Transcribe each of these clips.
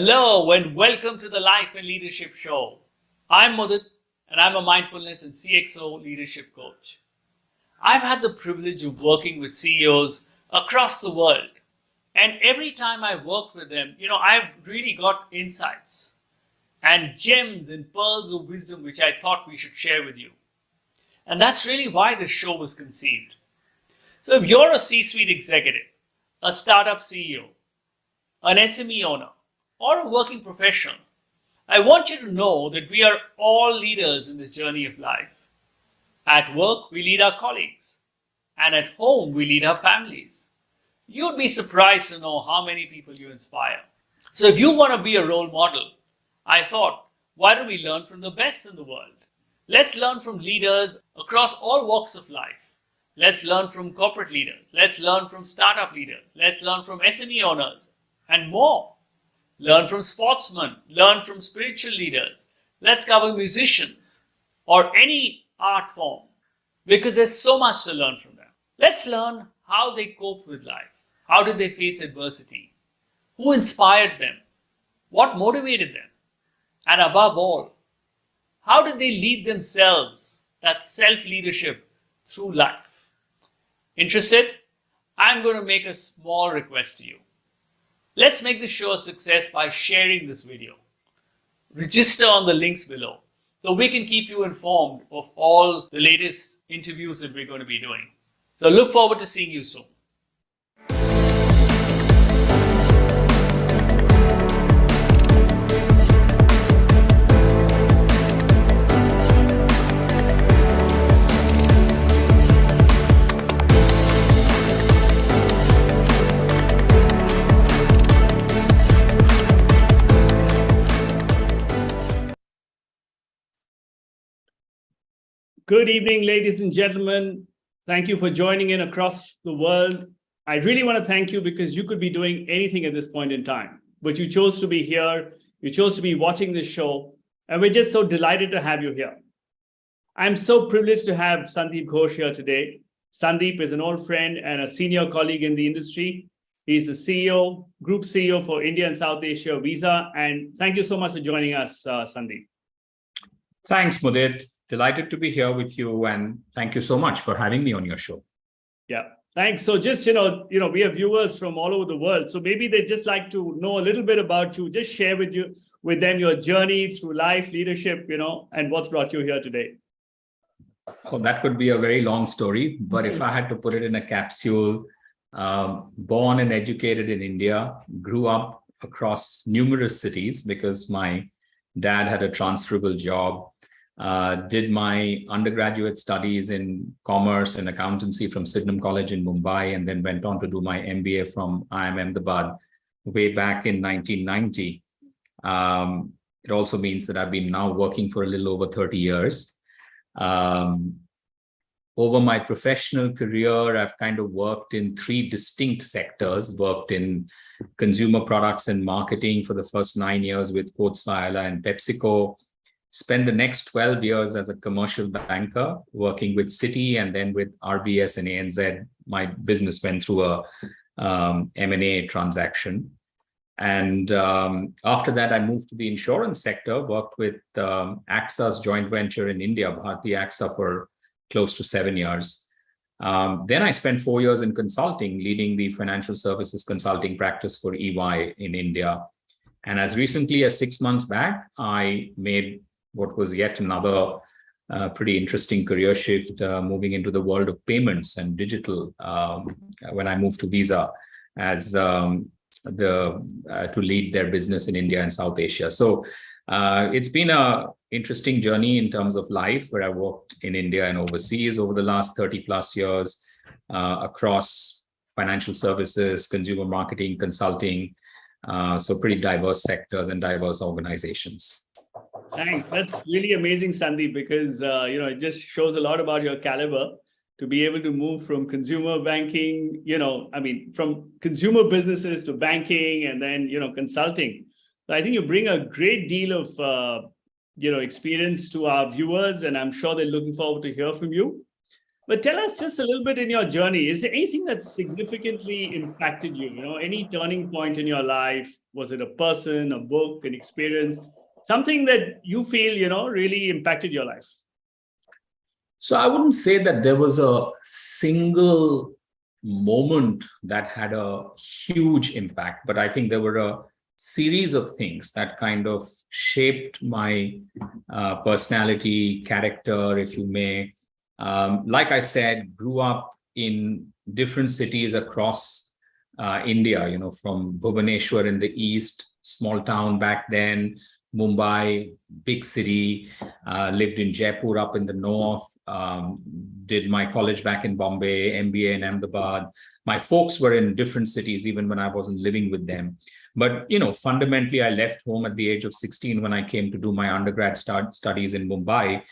Hello and welcome to the Life and Leadership Show. I'm Mudit and I'm a mindfulness and CXO leadership coach. I've had the privilege of working with CEOs across the world, and every time I work with them, I've really got insights and gems and pearls of wisdom which I thought we should share with you. And that's really why this show was conceived. So if you're a C-suite executive, a startup CEO, an SME owner, or a working professional, I want you to know that we are all leaders in this journey of life. At work, we lead our colleagues, and at home, we lead our families. You'd be surprised to know how many people you inspire. So if you want to be a role model, I thought, why don't we learn from the best in the world? Let's learn from leaders across all walks of life. Let's learn from corporate leaders. Let's learn from startup leaders. Let's learn from SME owners and more. Learn from sportsmen. Learn from spiritual leaders. Let's cover musicians or any art form because there's so much to learn from them. Let's learn how they cope with life. How did they face adversity? Who inspired them? What motivated them? And above all, how did they lead themselves, that self-leadership, through life? Interested? I'm going to make a small request to you. Let's make the show a success by sharing this video. Register on the links below so we can keep you informed of all the latest interviews that we're going to be doing. So look forward to seeing you soon. Good evening, ladies and gentlemen. Thank you for joining in across the world. I really want to thank you because you could be doing anything at this point in time, but you chose to be here. You chose to be watching this show, and we're just so delighted to have you here. I'm so privileged to have Sandeep Ghosh here today. Sandeep is an old friend and a senior colleague in the industry. He's the CEO, Group CEO for India and South Asia VUCA. And thank you so much for joining us, Sandeep. Thanks, Mudit. Delighted to be here with you, and thank you so much for having me on your show. Yeah, thanks. So just, we have viewers from all over the world. So maybe they'd just like to know a little bit about you. Just share with them your journey through life, leadership, and what's brought you here today. Oh, that could be a very long story, but if I had to put it in a capsule, born and educated in India, grew up across numerous cities because my dad had a transferable job. Did my undergraduate studies in commerce and accountancy from Sydenham College in Mumbai, and then went on to do my MBA from IIM Ahmedabad way back in 1990. It also means that I've been now working for a little over 30 years. Over my professional career, I've kind of worked in three distinct sectors, worked in consumer products and marketing for the first 9 years with Sportsman and PepsiCo. Spent the next 12 years as a commercial banker, working with Citi and then with RBS and ANZ. My business went through a M&A transaction. And after that, I moved to the insurance sector, worked with AXA's joint venture in India, Bharti AXA, for close to 7 years. Then I spent 4 years in consulting, leading the financial services consulting practice for EY in India. And as recently as 6 months back, I made what was yet another pretty interesting career shift, moving into the world of payments and digital when I moved to Visa as to lead their business in India and South Asia. So it's been an interesting journey in terms of life, where I worked in India and overseas over the last 30 plus years across financial services, consumer marketing, consulting, so pretty diverse sectors and diverse organizations. Thanks. That's really amazing, Sandeep, because it just shows a lot about your caliber to be able to move from consumer banking, from consumer businesses to banking and then, consulting. So I think you bring a great deal of, experience to our viewers, and I'm sure they're looking forward to hear from you. But tell us just a little bit in your journey. Is there anything that significantly impacted you? Any turning point in your life? Was it a person, a book, an experience, something that you feel, really impacted your life? So I wouldn't say that there was a single moment that had a huge impact, but I think there were a series of things that kind of shaped my personality, character, if you may. Like I said, grew up in different cities across India, from Bhubaneswar in the east, small town back then, Mumbai, big city, lived in Jaipur up in the north, did my college back in Bombay, MBA in Ahmedabad. My folks were in different cities even when I wasn't living with them. But, fundamentally, I left home at the age of 16 when I came to do my undergrad studies in Mumbai,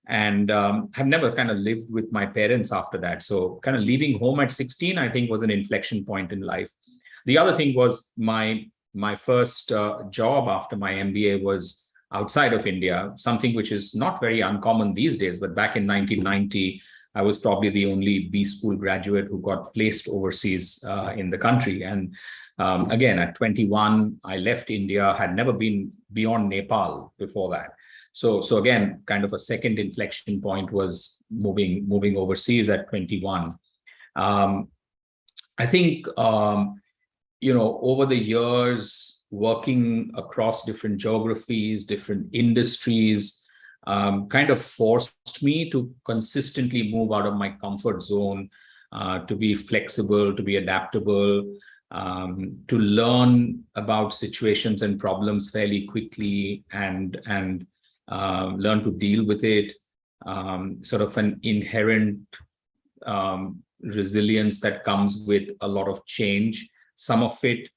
and have never kind of lived with my parents after that. So kind of leaving home at 16, I think, was an inflection point in life. The other thing was my first job after my MBA was outside of India, something which is not very uncommon these days. But back in 1990, I was probably the only B school graduate who got placed overseas in the country. And again, at 21, I left India, had never been beyond Nepal before that. So again, kind of a second inflection point was moving overseas at 21. I think over the years, working across different geographies, different industries, kind of forced me to consistently move out of my comfort zone, to be flexible, to be adaptable, to learn about situations and problems fairly quickly, and learn to deal with it. Sort of an inherent resilience that comes with a lot of change. Some of it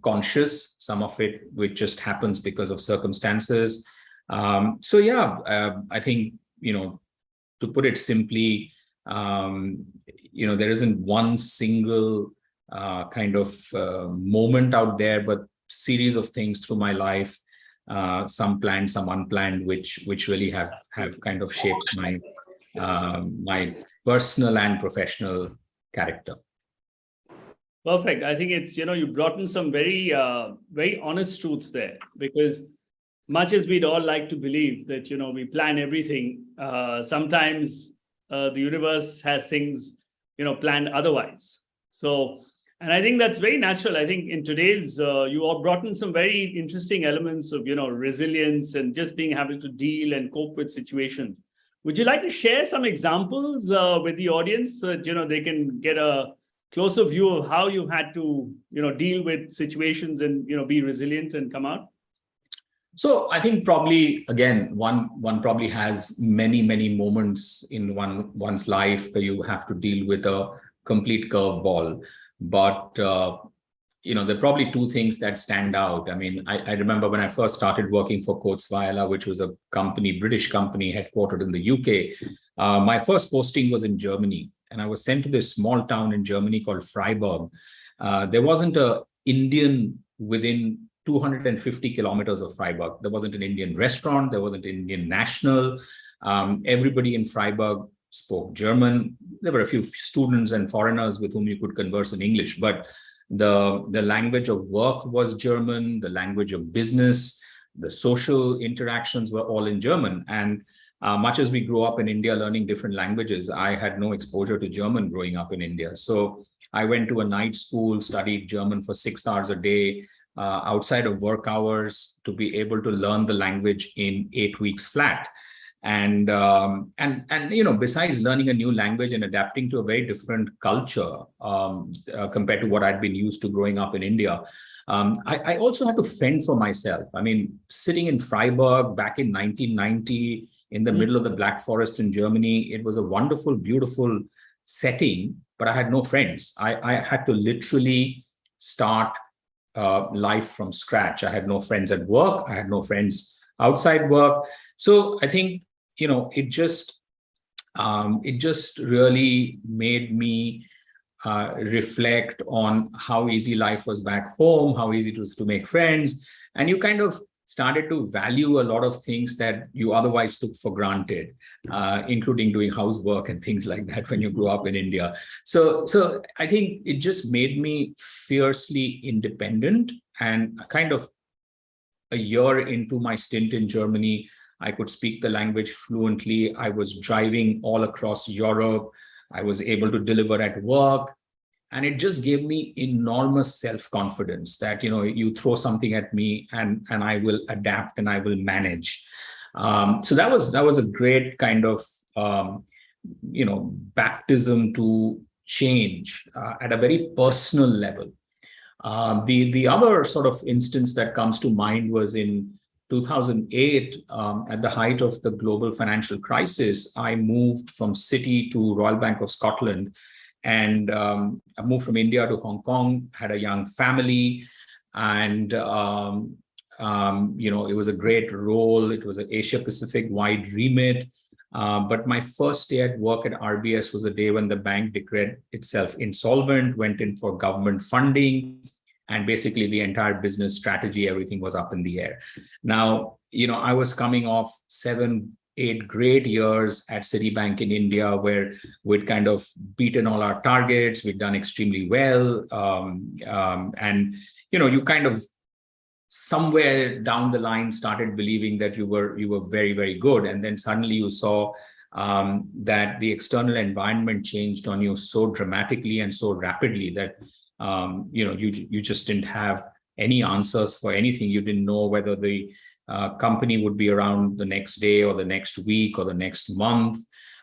conscious, some of it which just happens because of circumstances. I think, to put it simply, there isn't one single kind of moment out there, but series of things through my life, some planned, some unplanned, which really have kind of shaped my my personal and professional character. Perfect. I think it's, you brought in some very, very honest truths there, because much as we'd all like to believe that, we plan everything, sometimes the universe has things, planned otherwise. So, and I think that's very natural. I think in today's, you all brought in some very interesting elements of, resilience and just being able to deal and cope with situations. Would you like to share some examples with the audience so that, they can get a closer view of how you had to, deal with situations and, be resilient and come out? So I think probably, again, one probably has many moments in one's life where you have to deal with a complete curveball. But there are probably two things that stand out. I mean, I remember when I first started working for Volatile, which was a British company headquartered in the UK. My first posting was in Germany, and I was sent to this small town in Germany called Freiburg. There wasn't an Indian within 250 kilometers of Freiburg. There wasn't an Indian restaurant. There wasn't an Indian national. Everybody in Freiburg spoke German. There were a few students and foreigners with whom you could converse in English, but the language of work was German. The language of business, the social interactions were all in German. And much as we grew up in India learning different languages, I had no exposure to German growing up in India. So I went to a night school, studied German for 6 hours a day, outside of work hours, to be able to learn the language in 8 weeks flat. And besides learning a new language and adapting to a very different culture compared to what I'd been used to growing up in India, I also had to fend for myself. I mean, sitting in Freiburg back in 1990, in the middle of the Black Forest in Germany, it was a wonderful, beautiful setting, but I had no friends. I had to literally start life from scratch. I had no friends at work. I had no friends outside work. So I think, it just really made me reflect on how easy life was back home, how easy it was to make friends. And you kind of started to value a lot of things that you otherwise took for granted, including doing housework and things like that when you grew up in India. So I think it just made me fiercely independent. And kind of a year into my stint in Germany, I could speak the language fluently. I was driving all across Europe. I was able to deliver at work. And it just gave me enormous self-confidence that, you throw something at me and I will adapt and I will manage. So that was a great kind of, baptism to change at a very personal level. The other sort of instance that comes to mind was in 2008, at the height of the global financial crisis. I moved from Citi to Royal Bank of Scotland, and I moved from India to Hong Kong, had a young family, and it was a great role. It was an Asia Pacific wide remit. But my first day at work at RBS was the day when the bank declared itself insolvent, went in for government funding, and basically the entire business strategy, everything was up in the air. Now, I was coming off 7-8 great years at Citibank in India, where we'd kind of beaten all our targets, we'd done extremely well, and you kind of somewhere down the line started believing that you were very, very good, and then suddenly you saw that the external environment changed on you so dramatically and so rapidly that you just didn't have any answers for anything. You didn't know whether the company would be around the next day or the next week or the next month.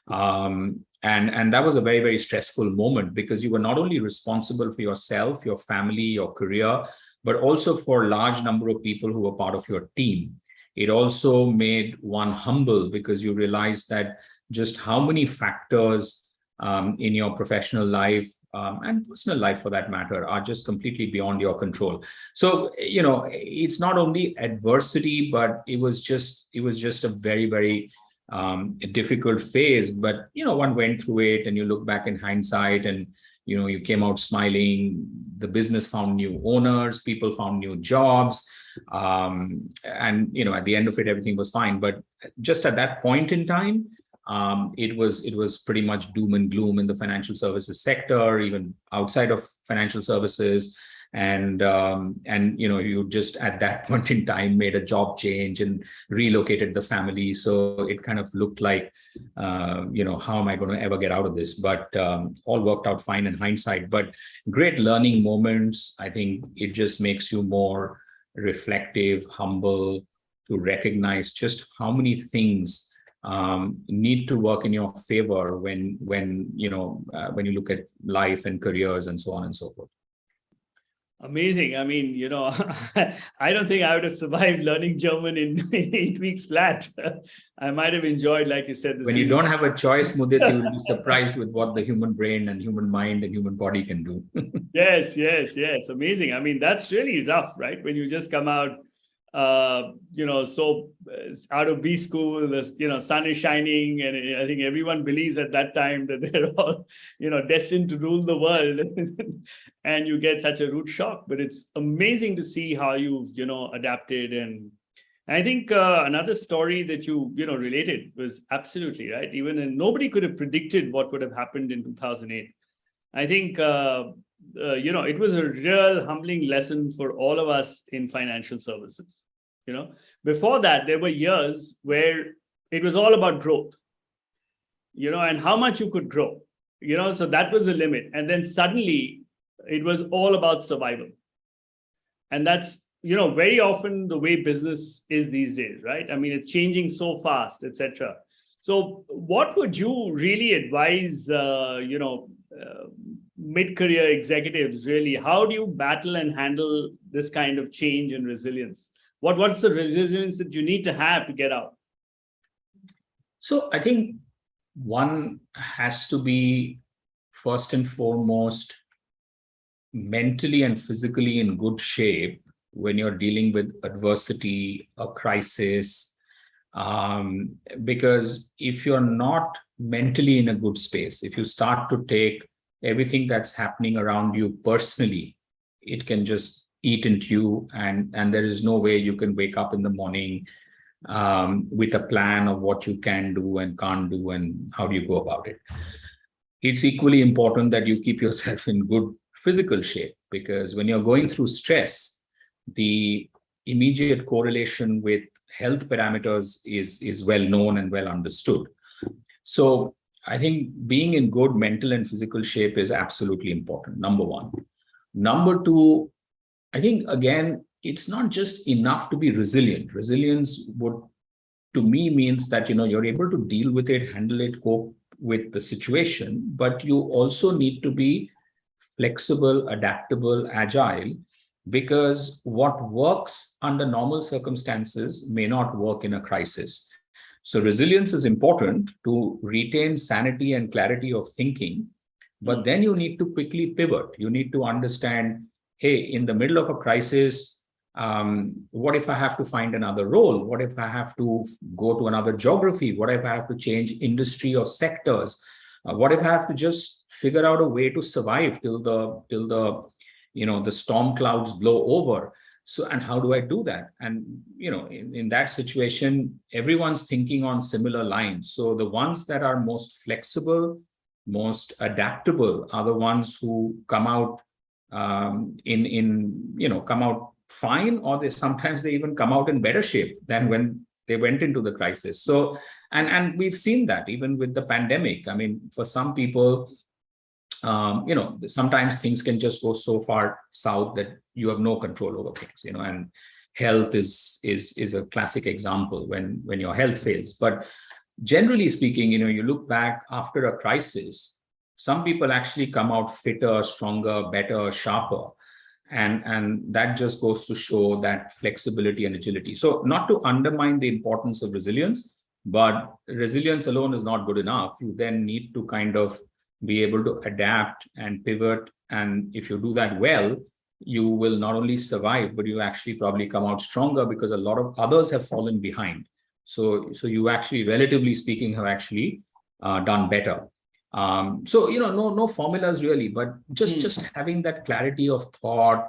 And that was a very, very stressful moment, because you were not only responsible for yourself, your family, your career, but also for a large number of people who were part of your team. It also made one humble, because you realized that just how many factors in your professional life and personal life, for that matter, are just completely beyond your control. So, it's not only adversity, but it was just a very, very difficult phase. But, one went through it, and you look back in hindsight, and, you came out smiling. The business found new owners, people found new jobs. And, at the end of it, everything was fine. But just at that point in time, it was pretty much doom and gloom in the financial services sector, even outside of financial services. And you just at that point in time made a job change and relocated the family. So it kind of looked like, how am I going to ever get out of this? But all worked out fine in hindsight. But great learning moments. I think it just makes you more reflective, humble, to recognize just how many things need to work in your favor when you look at life and careers and so on and so forth. Amazing. I mean, I don't think I would have survived learning German in 8 weeks flat. I might have enjoyed, like you said, when you don't have a choice, Mudit, you will be surprised with what the human brain and human mind and human body can do. Yes. Amazing. I mean, that's really rough, right? When you just come out, so out of B school, the sun is shining, and I think everyone believes at that time that they're all, destined to rule the world, and you get such a rude shock. But it's amazing to see how you've, adapted. And I think another story that you, related was absolutely right. Even nobody could have predicted what would have happened in 2008. I think, it was a real humbling lesson for all of us in financial services. Before that, there were years where it was all about growth, and how much you could grow, so that was the limit. And then suddenly it was all about survival. And that's, very often the way business is these days, right? I mean, it's changing so fast, etc. So what would you really advise, mid-career executives, really? How do you battle and handle this kind of change and resilience? What's the resilience that you need to have to get out? So I think one has to be, first and foremost, mentally and physically in good shape when you're dealing with adversity, a crisis, because if you're not mentally in a good space, if you start to take everything that's happening around you personally, it can just eat into you, and there is no way you can wake up in the morning with a plan of what you can do and can't do and how do you go about it. It's equally important that you keep yourself in good physical shape, because when you're going through stress, the immediate correlation with health parameters is well known and well understood. So I think being in good mental and physical shape is absolutely important, number one. Number two, I think, again, it's not just enough to be resilient. Resilience would, to me, means that, you're able to deal with it, handle it, cope with the situation, but you also need to be flexible, adaptable, agile, because what works under normal circumstances may not work in a crisis. So resilience is important to retain sanity and clarity of thinking, but then you need to quickly pivot. You need to understand, hey, in the middle of a crisis, what if I have to find another role? What if I have to go to another geography? What if I have to change industry or sectors? What if I have to just figure out a way to survive till the storm clouds blow over? So, and how do I do that? And, in that situation, everyone's thinking on similar lines. So the ones that are most flexible, most adaptable are the ones who come out come out fine, or sometimes they even come out in better shape than when they went into the crisis. So, and we've seen that even with the pandemic. I mean, for some people, sometimes things can just go so far south that you have no control over things, and health is a classic example when your health fails. But generally speaking, you look back after a crisis, some people actually come out fitter, stronger, better, sharper. And that just goes to show that flexibility and agility. So not to undermine the importance of resilience, but resilience alone is not good enough. You then need to kind of be able to adapt and pivot. And if you do that well, you will not only survive, but you actually probably come out stronger, because a lot of others have fallen behind. So you actually, relatively speaking, have actually done better. So no formulas really, but just having that clarity of thought,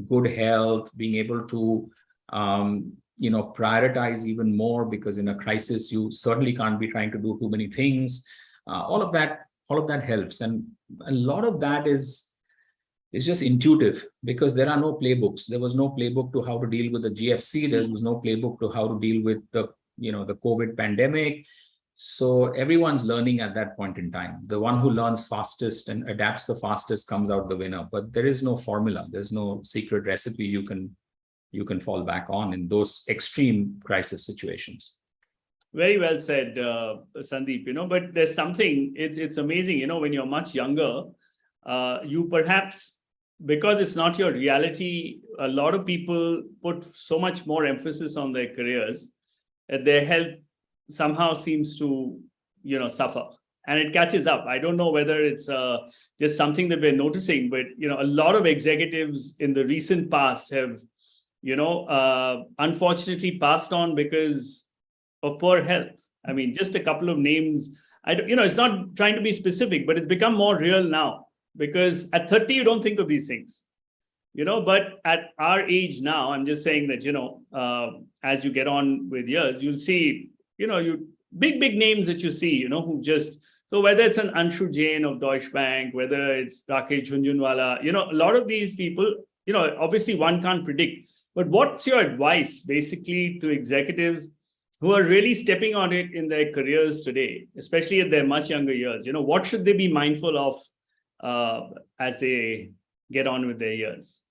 good health, being able to prioritize even more, because in a crisis you certainly can't be trying to do too many things. All of that helps, and a lot of that is just intuitive, because there are no playbooks. There was no playbook to how to deal with the GFC. There was no playbook to how to deal with the COVID pandemic. So everyone's learning at that point in time. The one who learns fastest and adapts the fastest comes out the winner. But there is no formula. There's no secret recipe you can fall back on in those extreme crisis situations. Very well said, Sandeep. But there's something. It's amazing. When you're much younger, you perhaps, because it's not your reality, a lot of people put so much more emphasis on their careers, their health somehow seems to suffer, and it catches up. I don't know whether it's just something that we're noticing, but a lot of executives in the recent past have unfortunately passed on because of poor health. I mean, just a couple of names. It's not trying to be specific, but it's become more real now, because at 30 you don't think of these things, but at our age now, I'm just saying that as you get on with years, you'll see you big names that you see, who just, so whether it's an Anshu Jain of Deutsche Bank, whether it's Rakesh Jhunjhunwala, a lot of these people, obviously one can't predict. But what's your advice basically to executives who are really stepping on it in their careers today, especially at their much younger years? What should they be mindful of as they get on with their years?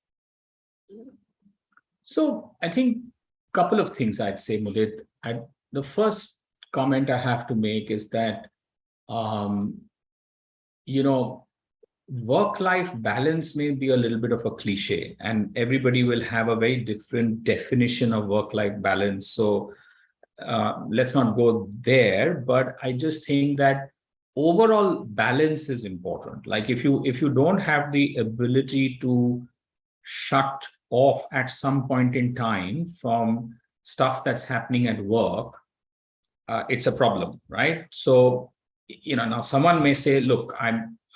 So I think a couple of things I'd say, Mudit. The first comment I have to make is that, work-life balance may be a little bit of a cliche, and everybody will have a very different definition of work-life balance. So let's not go there, but I just think that overall balance is important. Like if you don't have the ability to shut off at some point in time from stuff that's happening at work, it's a problem, right? So, now someone may say, look,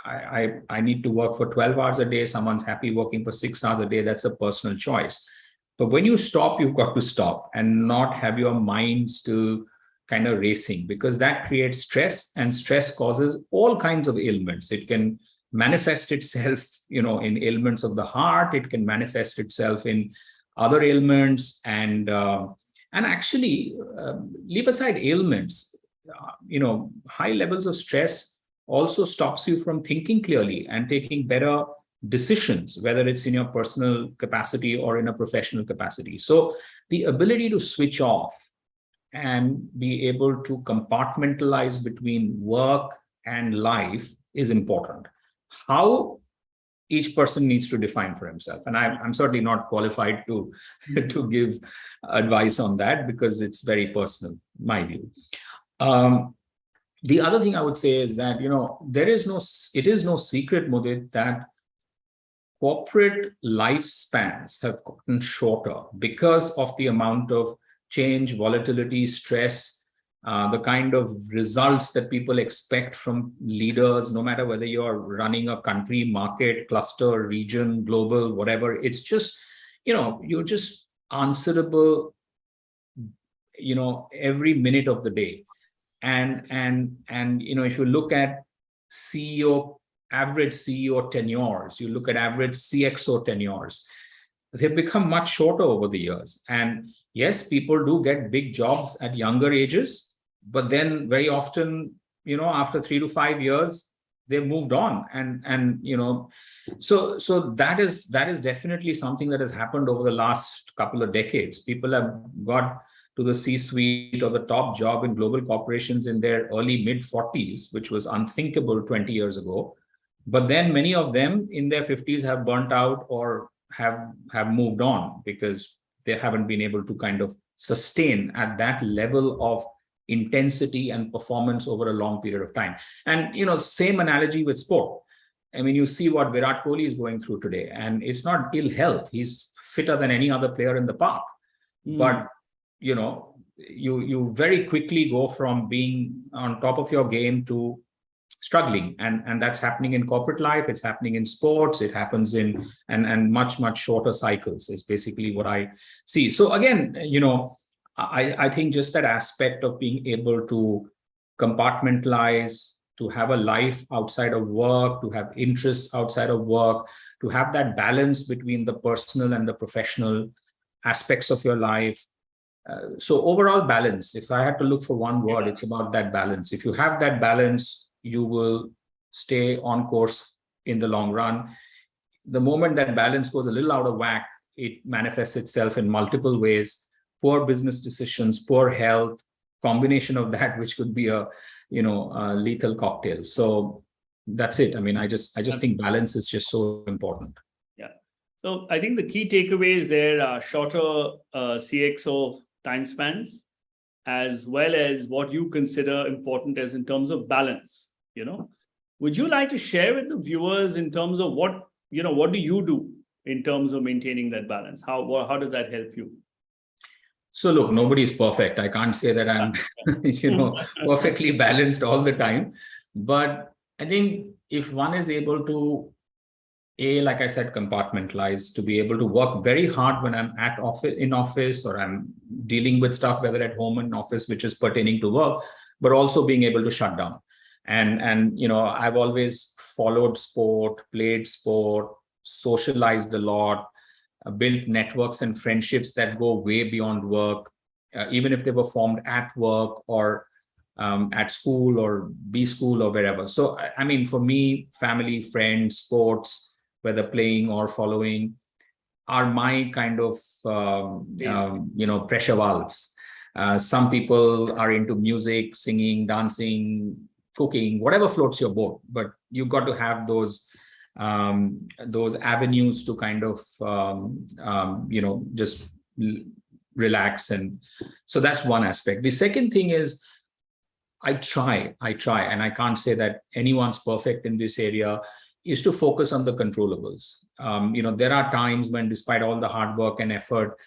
I need to work for 12 hours a day. Someone's happy working for 6 hours a day. That's a personal choice. But when you stop, you've got to stop and not have your mind still kind of racing, because that creates stress, and stress causes all kinds of ailments. It can manifest itself, in ailments of the heart. It can manifest itself in other ailments, and actually leave aside ailments. High levels of stress also stops you from thinking clearly and taking better decisions, whether it's in your personal capacity or in a professional capacity. So the ability to switch off and be able to compartmentalize between work and life is important. How each person needs to define for himself. And I'm certainly not qualified to, to give advice on that, because it's very personal, my view. The other thing I would say is that, it is no secret, Mudit, that corporate lifespans have gotten shorter because of the amount of change, volatility, stress, the kind of results that people expect from leaders, no matter whether you're running a country, market, cluster, region, global, whatever. It's just, you're just answerable, every minute of the day. And if you look at average CEO tenures, you look at average CXO tenures, they've become much shorter over the years. And yes, people do get big jobs at younger ages, but then very often, after 3 to 5 years, they've moved on. So that is definitely something that has happened over the last couple of decades. People have got to the C-suite or the top job in global corporations in their early mid-40s, which was unthinkable 20 years ago. But then many of them in their 50s have burnt out or have moved on because they haven't been able to kind of sustain at that level of intensity and performance over a long period of time. And, same analogy with sport. I mean, you see what Virat Kohli is going through today, and it's not ill health. He's fitter than any other player in the park. But, you very quickly go from being on top of your game to struggling. And that's happening in corporate life. It's happening in sports. It happens in, and much, much shorter cycles is basically what I see. So again, I think just that aspect of being able to compartmentalize, to have a life outside of work, to have interests outside of work, to have that balance between the personal and the professional aspects of your life. So overall balance, if I had to look for one word, it's about that balance. If you have that balance, you will stay on course in the long run. The moment that balance goes a little out of whack, it manifests itself in multiple ways: poor business decisions, poor health, combination of that, which could be a lethal cocktail. So that's it. I mean, I just think balance is just so important. Yeah. So I think the key takeaways there are shorter CXO time spans, as well as what you consider important as in terms of balance. Would you like to share with the viewers in terms of what do you do in terms of maintaining that balance? How does that help you? So look, nobody's perfect. I can't say that I'm, perfectly balanced all the time. But I think if one is able to, like I said, compartmentalize, to be able to work very hard when I'm in office, or I'm dealing with stuff, whether at home and office, which is pertaining to work, but also being able to shut down. And I've always followed sport, played sport, socialized a lot, built networks and friendships that go way beyond work, even if they were formed at work or at school or B school or wherever. So, I mean, for me, family, friends, sports, whether playing or following, are my kind of, pressure valves. Some people are into music, singing, dancing, cooking, whatever floats your boat, but you've got to have those avenues to kind of, just relax. And so that's one aspect. The second thing is I try, and I can't say that anyone's perfect in this area, is to focus on the controllables. There are times when, despite all the hard work and effort,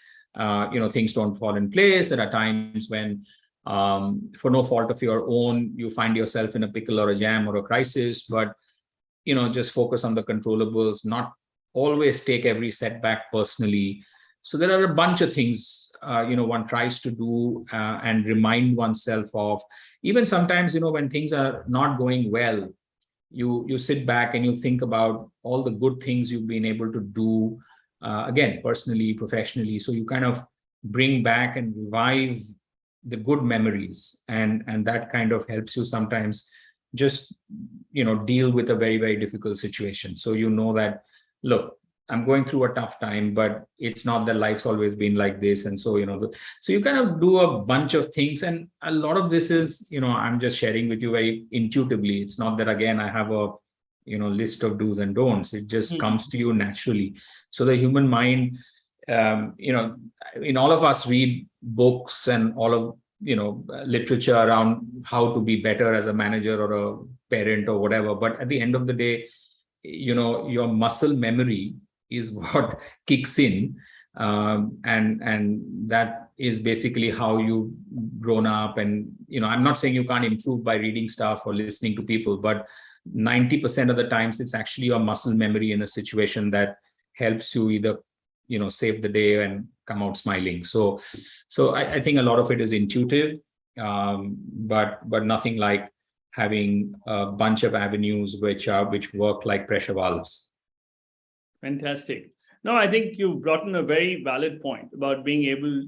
things don't fall in place. There are times when, for no fault of your own, you find yourself in a pickle or a jam or a crisis. But just focus on the controllables, not always take every setback personally. So there are a bunch of things, one tries to do and remind oneself of. Even sometimes, when things are not going well, you sit back and you think about all the good things you've been able to do, again, personally, professionally. So you kind of bring back and revive the good memories, and that kind of helps you sometimes just deal with a very, very difficult situation. So that, look, I'm going through a tough time, but it's not that life's always been like this. And so so you kind of do a bunch of things, and a lot of this is I'm just sharing with you very intuitively. It's not that, again, I have a list of do's and don'ts. It just comes to you naturally. So the human mind, all of us read books and all of literature around how to be better as a manager or a parent or whatever, but at the end of the day, your muscle memory is what kicks in, and that is basically how you've grown up. And I'm not saying you can't improve by reading stuff or listening to people, but 90% of the times it's actually your muscle memory in a situation that helps you either save the day and come out smiling. So I think a lot of it is intuitive, but nothing like having a bunch of avenues which work like pressure valves. Fantastic. No, I think you brought in a very valid point about being able,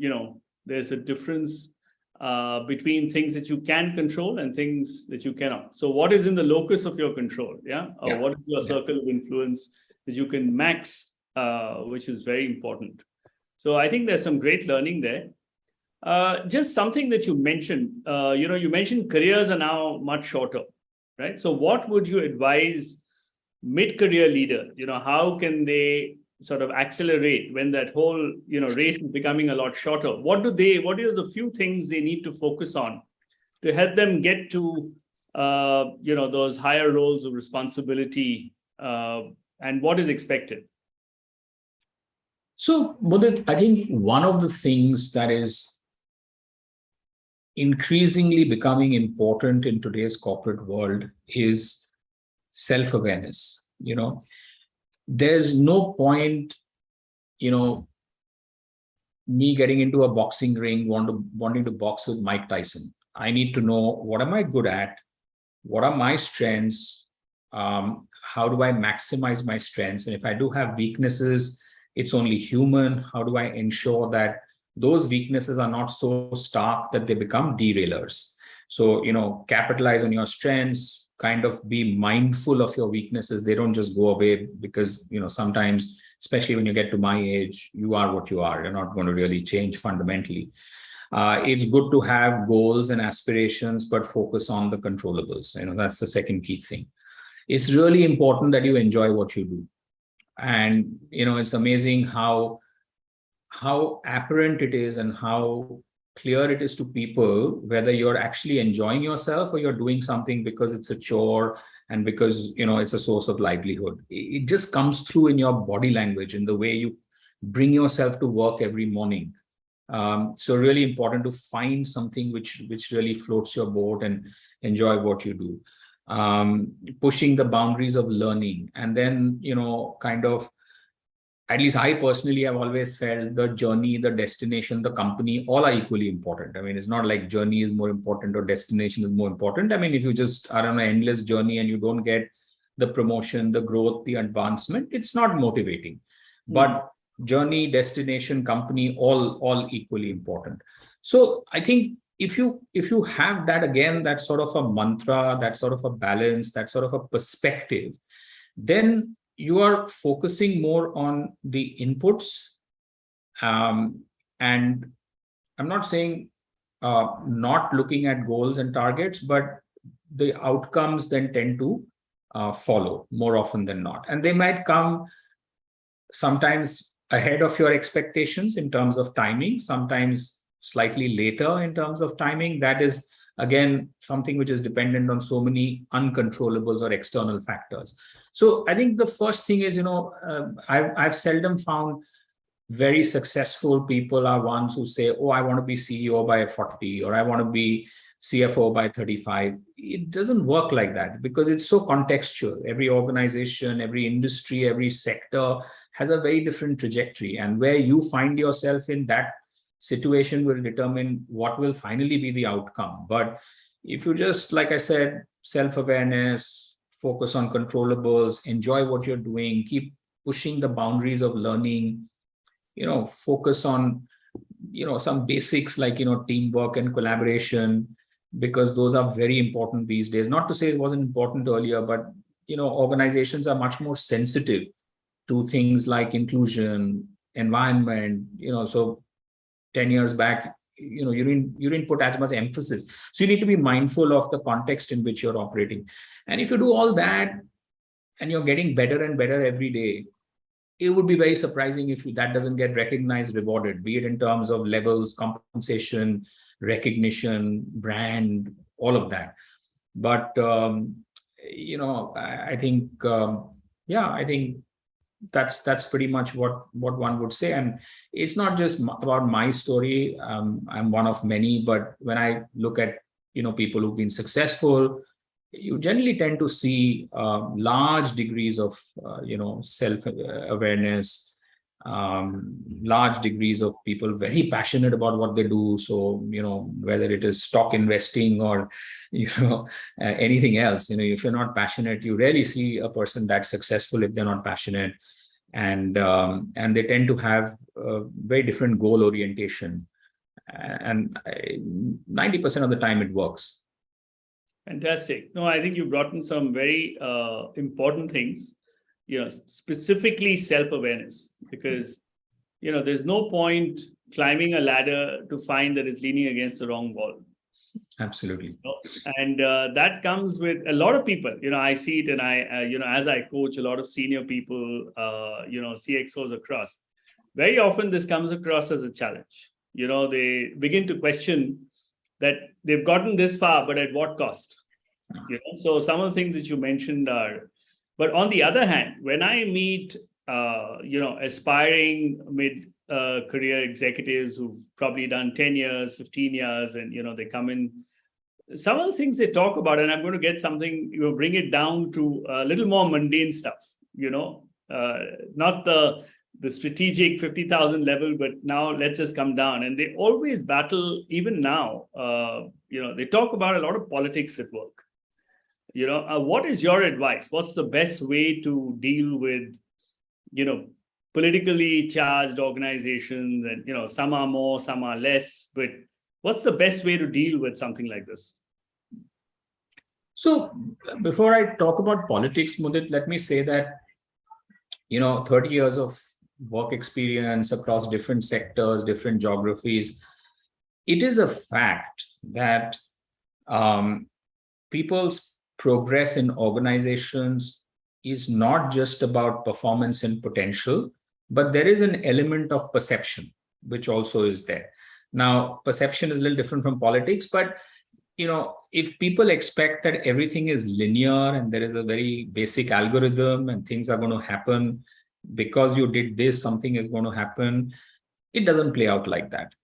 there's a difference between things that you can control and things that you cannot. So what is in the locus of your control? Or what is your circle of influence that you can max, which is very important. So I think there's some great learning there. Just something that you mentioned, you mentioned careers are now much shorter, right? So what would you advise mid-career leaders? How can they sort of accelerate when that whole, race is becoming a lot shorter? What are the few things they need to focus on to help them get to, those higher roles of responsibility, and what is expected? So, Mudit, I think one of the things that is increasingly becoming important in today's corporate world is self-awareness. There's no point, me getting into a boxing ring, wanting to box with Mike Tyson. I need to know, what am I good at? What are my strengths? How do I maximize my strengths? And if I do have weaknesses, it's only human. How do I ensure that those weaknesses are not so stark that they become derailers? So, capitalize on your strengths, kind of be mindful of your weaknesses. They don't just go away because, sometimes, especially when you get to my age, you are what you are. You're not going to really change fundamentally. It's good to have goals and aspirations, but focus on the controllables. That's the second key thing. It's really important that you enjoy what you do. And, it's amazing how apparent it is and how clear it is to people whether you're actually enjoying yourself or you're doing something because it's a chore and because, it's a source of livelihood. It just comes through in your body language, in the way you bring yourself to work every morning. So really important to find something which really floats your boat and enjoy what you do. Pushing the boundaries of learning, and then, kind of, at least I personally have always felt the journey, the destination, the company, all are equally important. I mean, it's not like journey is more important or destination is more important. I mean, if you just are on an endless journey and you don't get the promotion, the growth, the advancement, it's not motivating. But journey, destination, company, all equally important. So I think if you have that, again, that sort of a mantra, that sort of a balance, that sort of a perspective, then you are focusing more on the inputs. And I'm not saying not looking at goals and targets, but the outcomes then tend to follow more often than not. And they might come sometimes ahead of your expectations in terms of timing, sometimes slightly later in terms of timing. That is, again, something which is dependent on so many uncontrollables or external factors. So I think the first thing is, I've seldom found very successful people are ones who say, oh, I want to be CEO by 40, or I want to be CFO by 35. It doesn't work like that because it's so contextual. Every organization, every industry, every sector has a very different trajectory. And where you find yourself in that situation will determine what will finally be the outcome. But if you just, like I said, self-awareness, focus on controllables, enjoy what you're doing, keep pushing the boundaries of learning, focus on, some basics like, teamwork and collaboration, because those are very important these days. Not to say it wasn't important earlier, but, organizations are much more sensitive to things like inclusion, environment, so 10 years back, you didn't put as much emphasis. So you need to be mindful of the context in which you're operating. And if you do all that and you're getting better and better every day, it would be very surprising if that doesn't get recognized, rewarded, be it in terms of levels, compensation, recognition, brand, all of that. But, I think, I think that's pretty much what one would say. And it's not just about my story. I'm one of many, but when I look at, people who've been successful, you generally tend to see large degrees of, self-awareness, large degrees of people very passionate about what they do. So, whether it is stock investing or, anything else, if you're not passionate, you rarely see a person that's successful if they're not passionate. And they tend to have a very different goal orientation. And 90% of the time it works. Fantastic. No, I think you brought in some very important things, specifically self-awareness, because, there's no point climbing a ladder to find that it's leaning against the wrong wall. Absolutely. And that comes with a lot of people, I see it, and I, as I coach a lot of senior people, CXOs across, very often this comes across as a challenge. They begin to question that they've gotten this far, but at what cost? So some of the things that you mentioned are, but on the other hand, when I meet, aspiring mid-career executives who've probably done 10 years, 15 years, and, they come in, some of the things they talk about, and I'm going to get something, bring it down to a little more mundane stuff, not the strategic 50,000 level, but now let's just come down. And they always battle, even now, they talk about a lot of politics at work. What is your advice? What's the best way to deal with, politically charged organizations? And, some are more, some are less, but what's the best way to deal with something like this? So before I talk about politics, Mudit, let me say that, 30 years of work experience across different sectors, different geographies, it is a fact that people's progress in organizations is not just about performance and potential, but there is an element of perception, which also is there. Now, perception is a little different from politics, but if people expect that everything is linear and there is a very basic algorithm and things are going to happen because you did this, something is going to happen, it doesn't play out like that.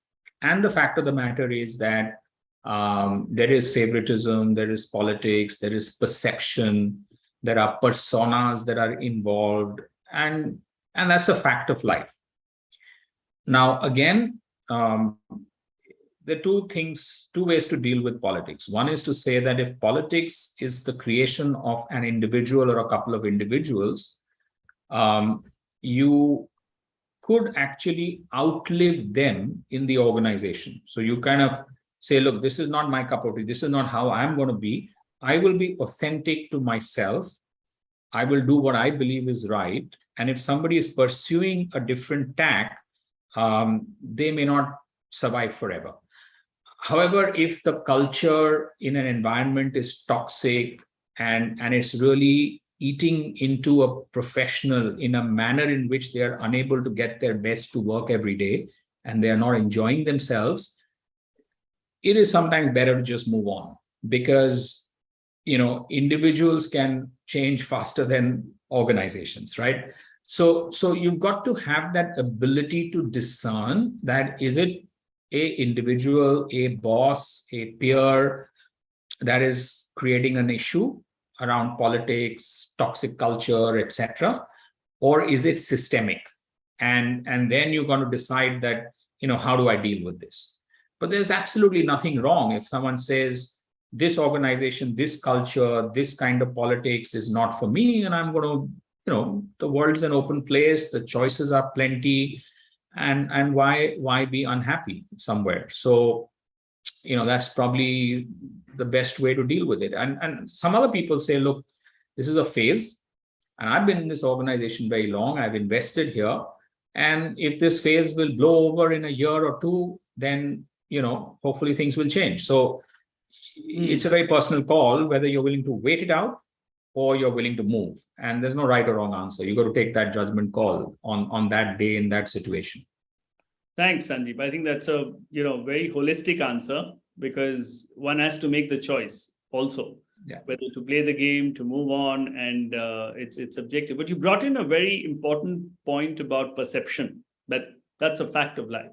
And the fact of the matter is that there is favoritism, there is politics, there is perception, there are personas that are involved, and that's a fact of life. Now, again, there are two ways to deal with politics. One is to say that if politics is the creation of an individual or a couple of individuals, you could actually outlive them in the organization. So you kind of say, look, this is not my cup of tea. This is not how I'm going to be. I will be authentic to myself. I will do what I believe is right. And if somebody is pursuing a different tack, they may not survive forever. However, if the culture in an environment is toxic and it's really eating into a professional in a manner in which they are unable to get their best to work every day and they are not enjoying themselves, it is sometimes better to just move on, because individuals can change faster than organizations, right? So you've got to have that ability to discern that is it a individual, a boss, a peer, that is creating an issue around politics, toxic culture, etc., or is it systemic? And then you're going to decide that, how do I deal with this? But there's absolutely nothing wrong if someone says, this organization, this culture, this kind of politics is not for me, and I'm going to, the world's an open place, the choices are plenty, and why be unhappy somewhere? So, that's probably the best way to deal with it. And some other people say, look, this is a phase, and I've been in this organization very long, I've invested here, and if this phase will blow over in a year or two, then hopefully things will change. So it's a very personal call whether you're willing to wait it out or you're willing to move. And there's no right or wrong answer. You got to take that judgment call on that day in that situation. Thanks, Sandeep. I think that's a very holistic answer, because one has to make the choice also, whether to play the game, to move on, and it's subjective. But you brought in a very important point about perception. That's a fact of life,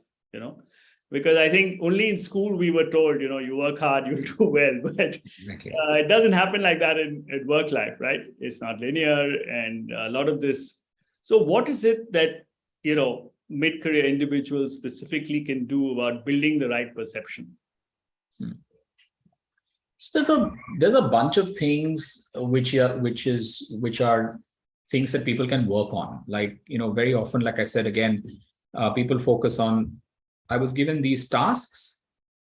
because I think only in school we were told, you work hard, you'll do well, but it doesn't happen like that in work life, right? It's not linear, and a lot of this. So what is it that, mid-career individuals specifically can do about building the right perception? So there's a bunch of things which are things that people can work on. Like, very often, like I said, again, people focus on, I was given these tasks,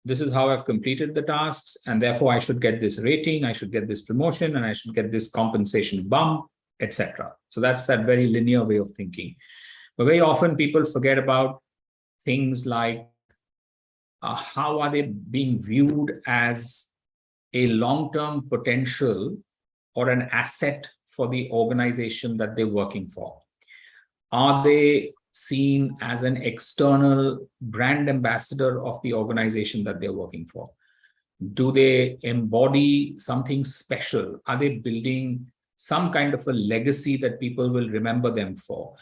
this is how I've completed the tasks, and therefore I should get this rating, I should get this promotion, and I should get this compensation bump, etc. So that's that very linear way of thinking. But very often people forget about things like how are they being viewed as a long-term potential or an asset for the organization that they're working for? Are they seen as an external brand ambassador of the organization that they're working for? Do they embody something special? Are they building some kind of a legacy that people will remember them for?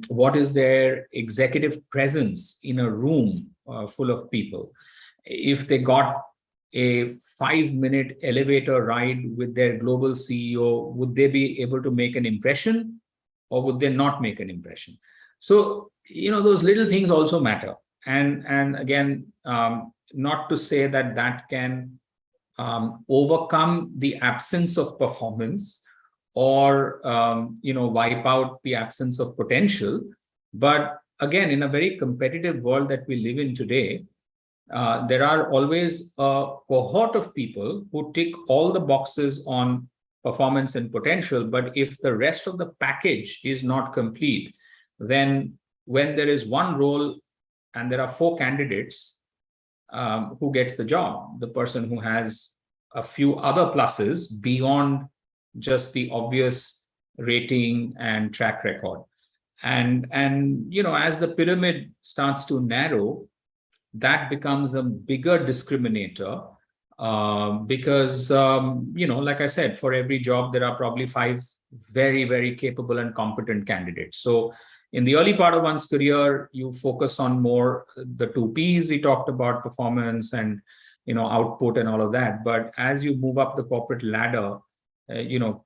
What is their executive presence in a room full of people? If they got a 5-minute elevator ride with their global CEO, would they be able to make an impression, or would they not make an impression? So, those little things also matter. And again, not to say that can overcome the absence of performance or, wipe out the absence of potential. But again, in a very competitive world that we live in today, there are always a cohort of people who tick all the boxes on performance and potential. But if the rest of the package is not complete, then when there is one role and there are 4 candidates, who gets the job? The person who has a few other pluses beyond just the obvious rating and track record. And as the pyramid starts to narrow, that becomes a bigger discriminator, because, like I said, for every job, there are probably 5 very, very capable and competent candidates. So in the early part of one's career, you focus on more the 2 Ps we talked about, performance and, output and all of that. But as you move up the corporate ladder,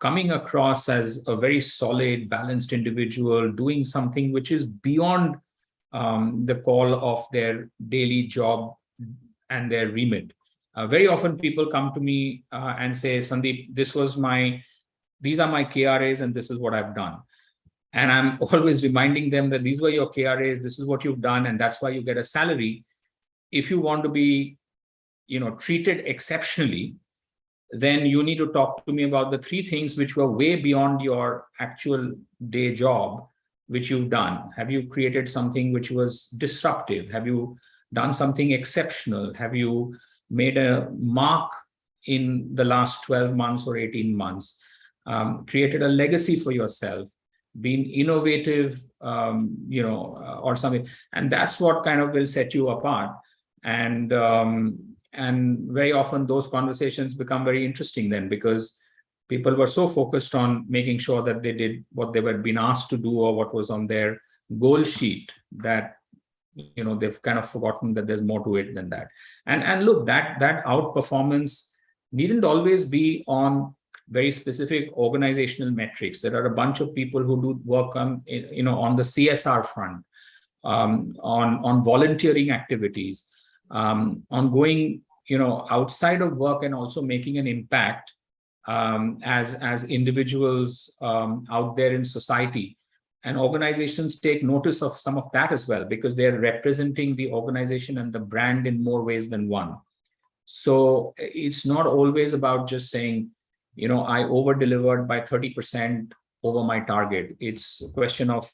coming across as a very solid, balanced individual, doing something which is beyond the call of their daily job and their remit. Very often people come to me and say, Sandeep, these are my KRAs and this is what I've done. And I'm always reminding them that these were your KRAs, this is what you've done, and that's why you get a salary. If you want to be, treated exceptionally, then you need to talk to me about the 3 things which were way beyond your actual day job, which you've done. Have you created something which was disruptive? Have you done something exceptional? Have you made a mark in the last 12 months or 18 months? Created a legacy for yourself, been innovative, or something. And that's what kind of will set you apart. And very often those conversations become very interesting then, because people were so focused on making sure that they did what they were being asked to do or what was on their goal sheet that, they've kind of forgotten that there's more to it than that. And look, that outperformance needn't always be on very specific organizational metrics. There are a bunch of people who do work on, on the CSR front, on volunteering activities, on going, outside of work and also making an impact as individuals out there in society. And organizations take notice of some of that as well, because they're representing the organization and the brand in more ways than one. So it's not always about just saying, I over-delivered by 30% over my target. It's a question of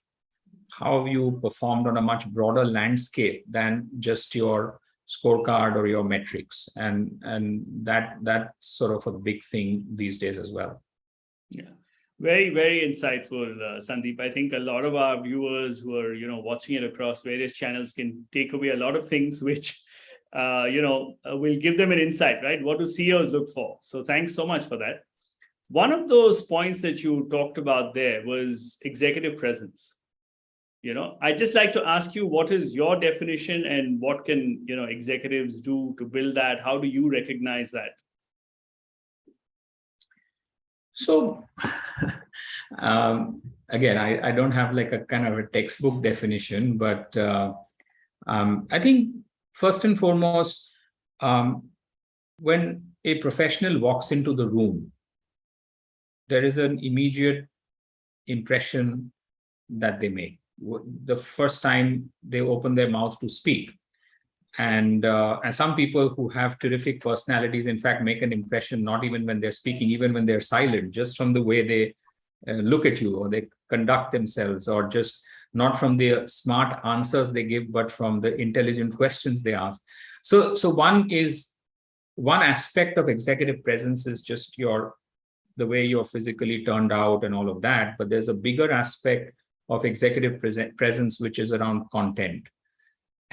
how you performed on a much broader landscape than just your scorecard or your metrics. And that's sort of a big thing these days as well. Yeah. Very, very insightful, Sandeep. I think a lot of our viewers who are, watching it across various channels can take away a lot of things which, will give them an insight, right? What do CEOs look for? So thanks so much for that. One of those points that you talked about there was executive presence. I'd just like to ask you, what is your definition and what can, executives do to build that? How do you recognize that? So, again, I don't have like a kind of a textbook definition, but I think first and foremost, when a professional walks into the room, there is an immediate impression that they make the first time they open their mouth to speak. And some people who have terrific personalities, in fact, make an impression not even when they're speaking, even when they're silent, just from the way they look at you or they conduct themselves, or just not from the smart answers they give, but from the intelligent questions they ask. So one aspect of executive presence is just the way you're physically turned out and all of that. But there's a bigger aspect of executive presence, which is around content.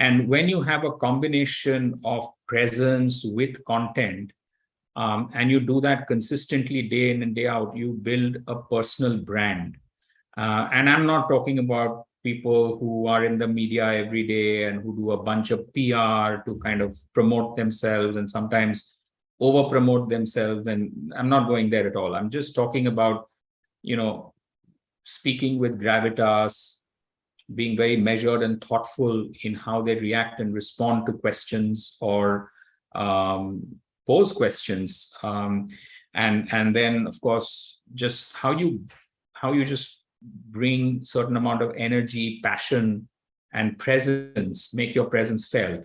And when you have a combination of presence with content, and you do that consistently day in and day out, you build a personal brand. And I'm not talking about people who are in the media every day and who do a bunch of PR to kind of promote themselves and sometimes over promote themselves. And I'm not going there at all. I'm just talking about, speaking with gravitas, being very measured and thoughtful in how they react and respond to questions or pose questions. And then, of course, just how you just bring certain amount of energy, passion, and presence, make your presence felt.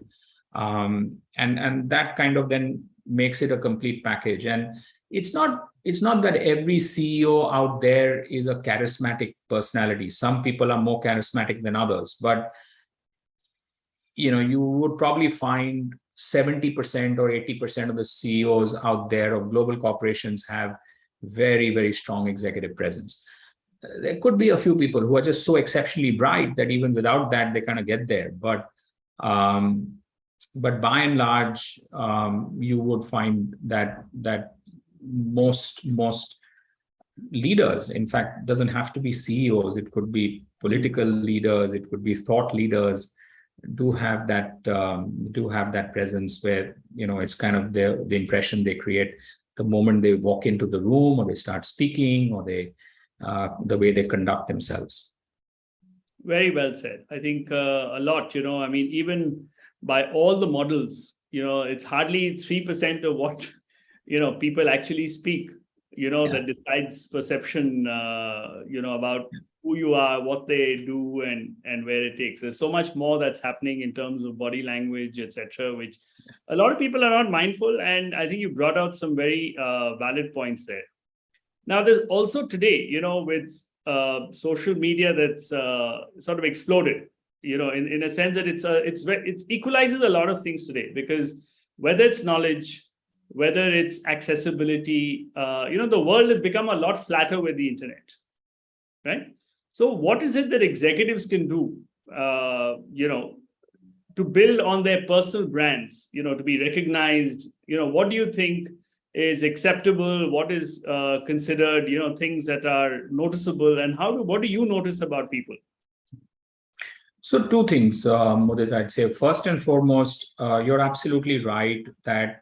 And that kind of then makes it a complete package. And it's not that every CEO out there is a charismatic personality. Some people are more charismatic than others, but you would probably find 70% or 80% of the CEOs out there of global corporations have very, very strong executive presence. There could be a few people who are just so exceptionally bright that even without that, they kind of get there. But by and large, you would find that most leaders, in fact, doesn't have to be CEOs. It could be political leaders. It could be thought leaders. Do have that presence where it's kind of the impression they create the moment they walk into the room or they start speaking or the way they conduct themselves. Very well said. I think a lot. Even by all the models, it's hardly 3% of what people actually speak. That decides perception. About who you are, what they do, and where it takes. There's so much more that's happening in terms of body language, etc., which a lot of people are not mindful. And I think you brought out some very valid points there. Now, there's also today, with social media that's sort of exploded. In a sense that it equalizes a lot of things today, because whether it's knowledge, whether it's accessibility, the world has become a lot flatter with the internet, right? So what is it that executives can do, to build on their personal brands, to be recognized? What do you think is acceptable? What is considered, things that are noticeable, and what do you notice about people? So two things, Mudit, I'd say. First and foremost, you're absolutely right that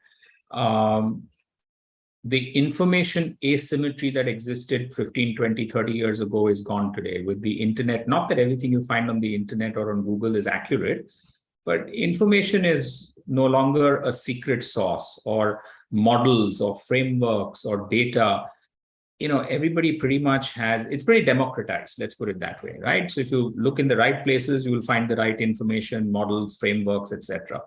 the information asymmetry that existed 15, 20, 30 years ago is gone today with the internet. Not that everything you find on the internet or on Google is accurate, but information is no longer a secret sauce, or models or frameworks or data. Everybody pretty much has, it's pretty democratized, let's put it that way, right? So if you look in the right places, you will find the right information, models, frameworks, etc.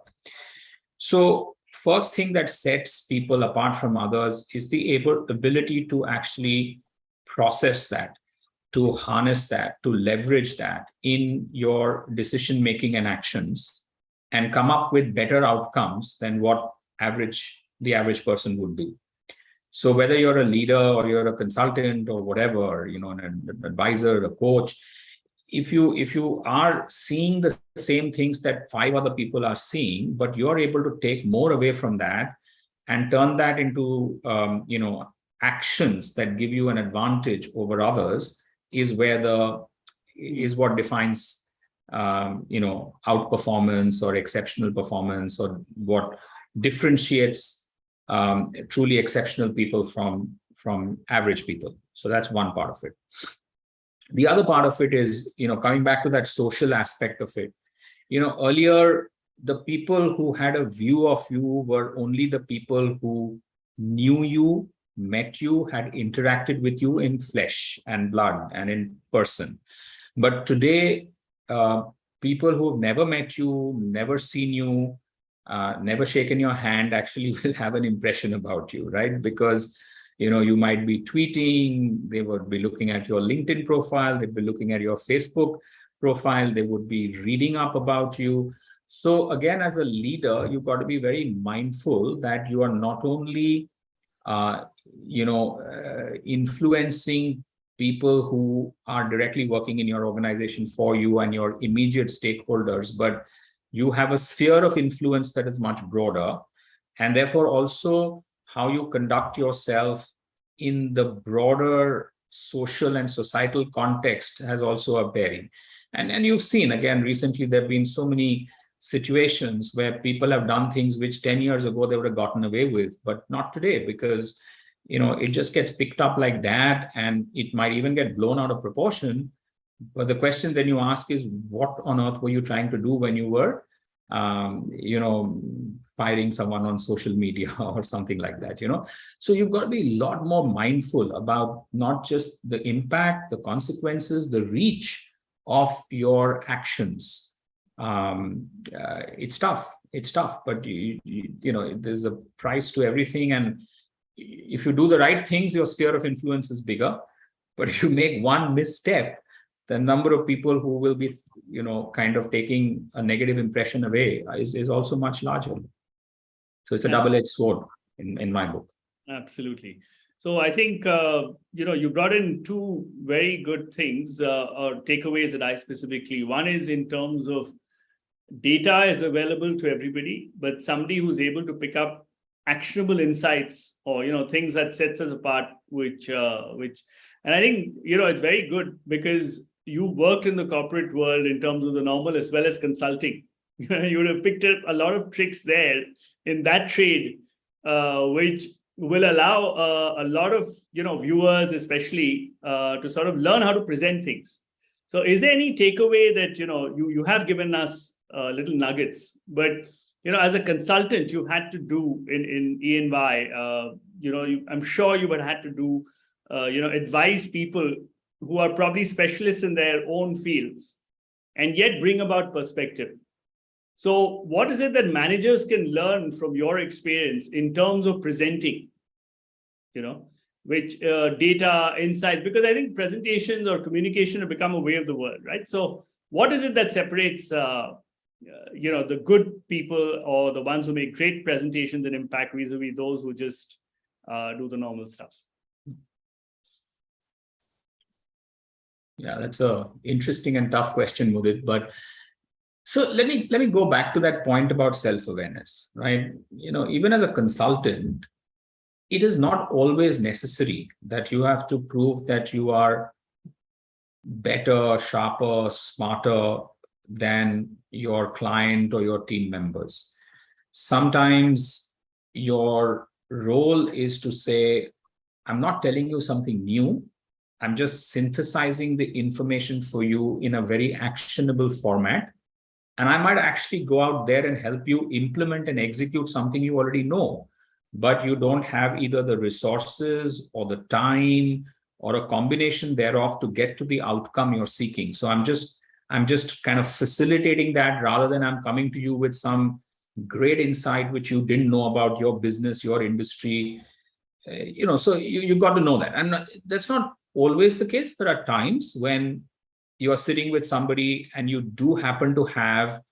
So first thing that sets people apart from others is the ability to actually process that, to harness that, to leverage that in your decision making and actions, and come up with better outcomes than what the average person would do. So whether you're a leader or you're a consultant or whatever, an advisor, a coach, if you are seeing the same things that 5 other people are seeing, but you're able to take more away from that and turn that into actions that give you an advantage over others, is what defines outperformance or exceptional performance, or what differentiates truly exceptional people from average people. So that's one part of it. The other part of it is, coming back to that social aspect of it. Earlier, the people who had a view of you were only the people who knew you, met you, had interacted with you in flesh and blood and in person. But today, people who've never met you, never seen you, never shaken your hand, actually will have an impression about you, right? Because you might be tweeting, they would be looking at your LinkedIn profile, they'd be looking at your Facebook profile, they would be reading up about you. So again, as a leader, you've got to be very mindful that you are not only, influencing people who are directly working in your organization for you and your immediate stakeholders, but you have a sphere of influence that is much broader, and therefore also how you conduct yourself in the broader social and societal context has also a bearing. And you've seen, again, recently, there have been so many situations where people have done things which 10 years ago they would have gotten away with, but not today, because it just gets picked up like that, and it might even get blown out of proportion. But the question then you ask is, what on earth were you trying to do when you were firing someone on social media or something like that, So you've got to be a lot more mindful about not just the impact, the consequences, the reach of your actions. It's tough, but there's a price to everything. And if you do the right things, your sphere of influence is bigger. But if you make one misstep, the number of people who will be, kind of taking a negative impression away is also much larger. So it's a double-edged sword in my book. Absolutely. So I think, you brought in 2 very good things or takeaways that I specifically. One is in terms of data is available to everybody, but somebody who's able to pick up actionable insights or, things that sets us apart, which, and I think, it's very good because you worked in the corporate world in terms of the normal as well as consulting. You would have picked up a lot of tricks there in that trade, which will allow a lot of viewers, especially, to sort of learn how to present things. So, is there any takeaway that you have given us little nuggets, but as a consultant, you had to do in E&Y, I'm sure you would have had to do, advise people who are probably specialists in their own fields, and yet bring about perspective. So what is it that managers can learn from your experience in terms of presenting, which data, insights, because I think presentations or communication have become a way of the world, right? So what is it that separates, the good people or the ones who make great presentations and impact vis-a-vis those who just do the normal stuff? Yeah, that's a interesting and tough question, Mudit. But so let me go back to that point about self-awareness, right? Even as a consultant, it is not always necessary that you have to prove that you are better, sharper, smarter than your client or your team members. Sometimes your role is to say, I'm not telling you something new. I'm just synthesizing the information for you in a very actionable format. And I might actually go out there and help you implement and execute something you already know, but you don't have either the resources or the time or a combination thereof to get to the outcome you're seeking. So I'm just kind of facilitating that, rather than I'm coming to you with some great insight which you didn't know about your business, your industry. So you got to know that. And that's not always the case. There are times when you are sitting with somebody and you do happen to have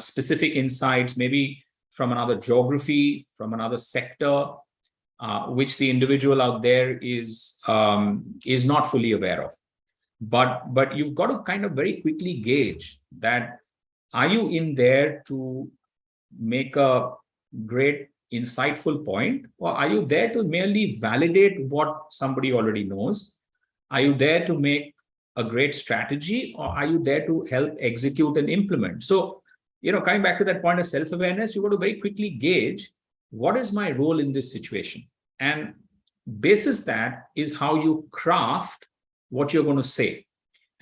specific insights, maybe from another geography, from another sector, which the individual out there is not fully aware of. But you've got to kind of very quickly gauge that, are you in there to make a great insightful point, or are you there to merely validate what somebody already knows? Are you there to make a great strategy, or are you there to help execute and implement? So, coming back to that point of self-awareness, you got to very quickly gauge, what is my role in this situation? And basis that is how you craft what you're going to say.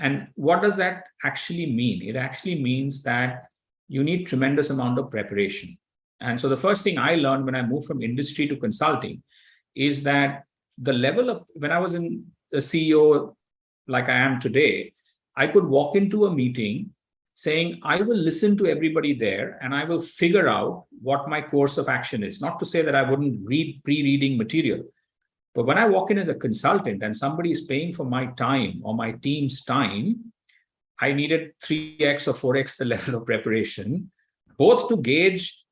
And what does that actually mean? It actually means that you need tremendous amount of preparation. And so the first thing I learned when I moved from industry to consulting is that the level of, when I was in a CEO like I am today, I could walk into a meeting saying, I will listen to everybody there and I will figure out what my course of action is. Not to say that I wouldn't read pre-reading material, but when I walk in as a consultant and somebody is paying for my time or my team's time, I needed 3x or 4x the level of preparation, both to gauge,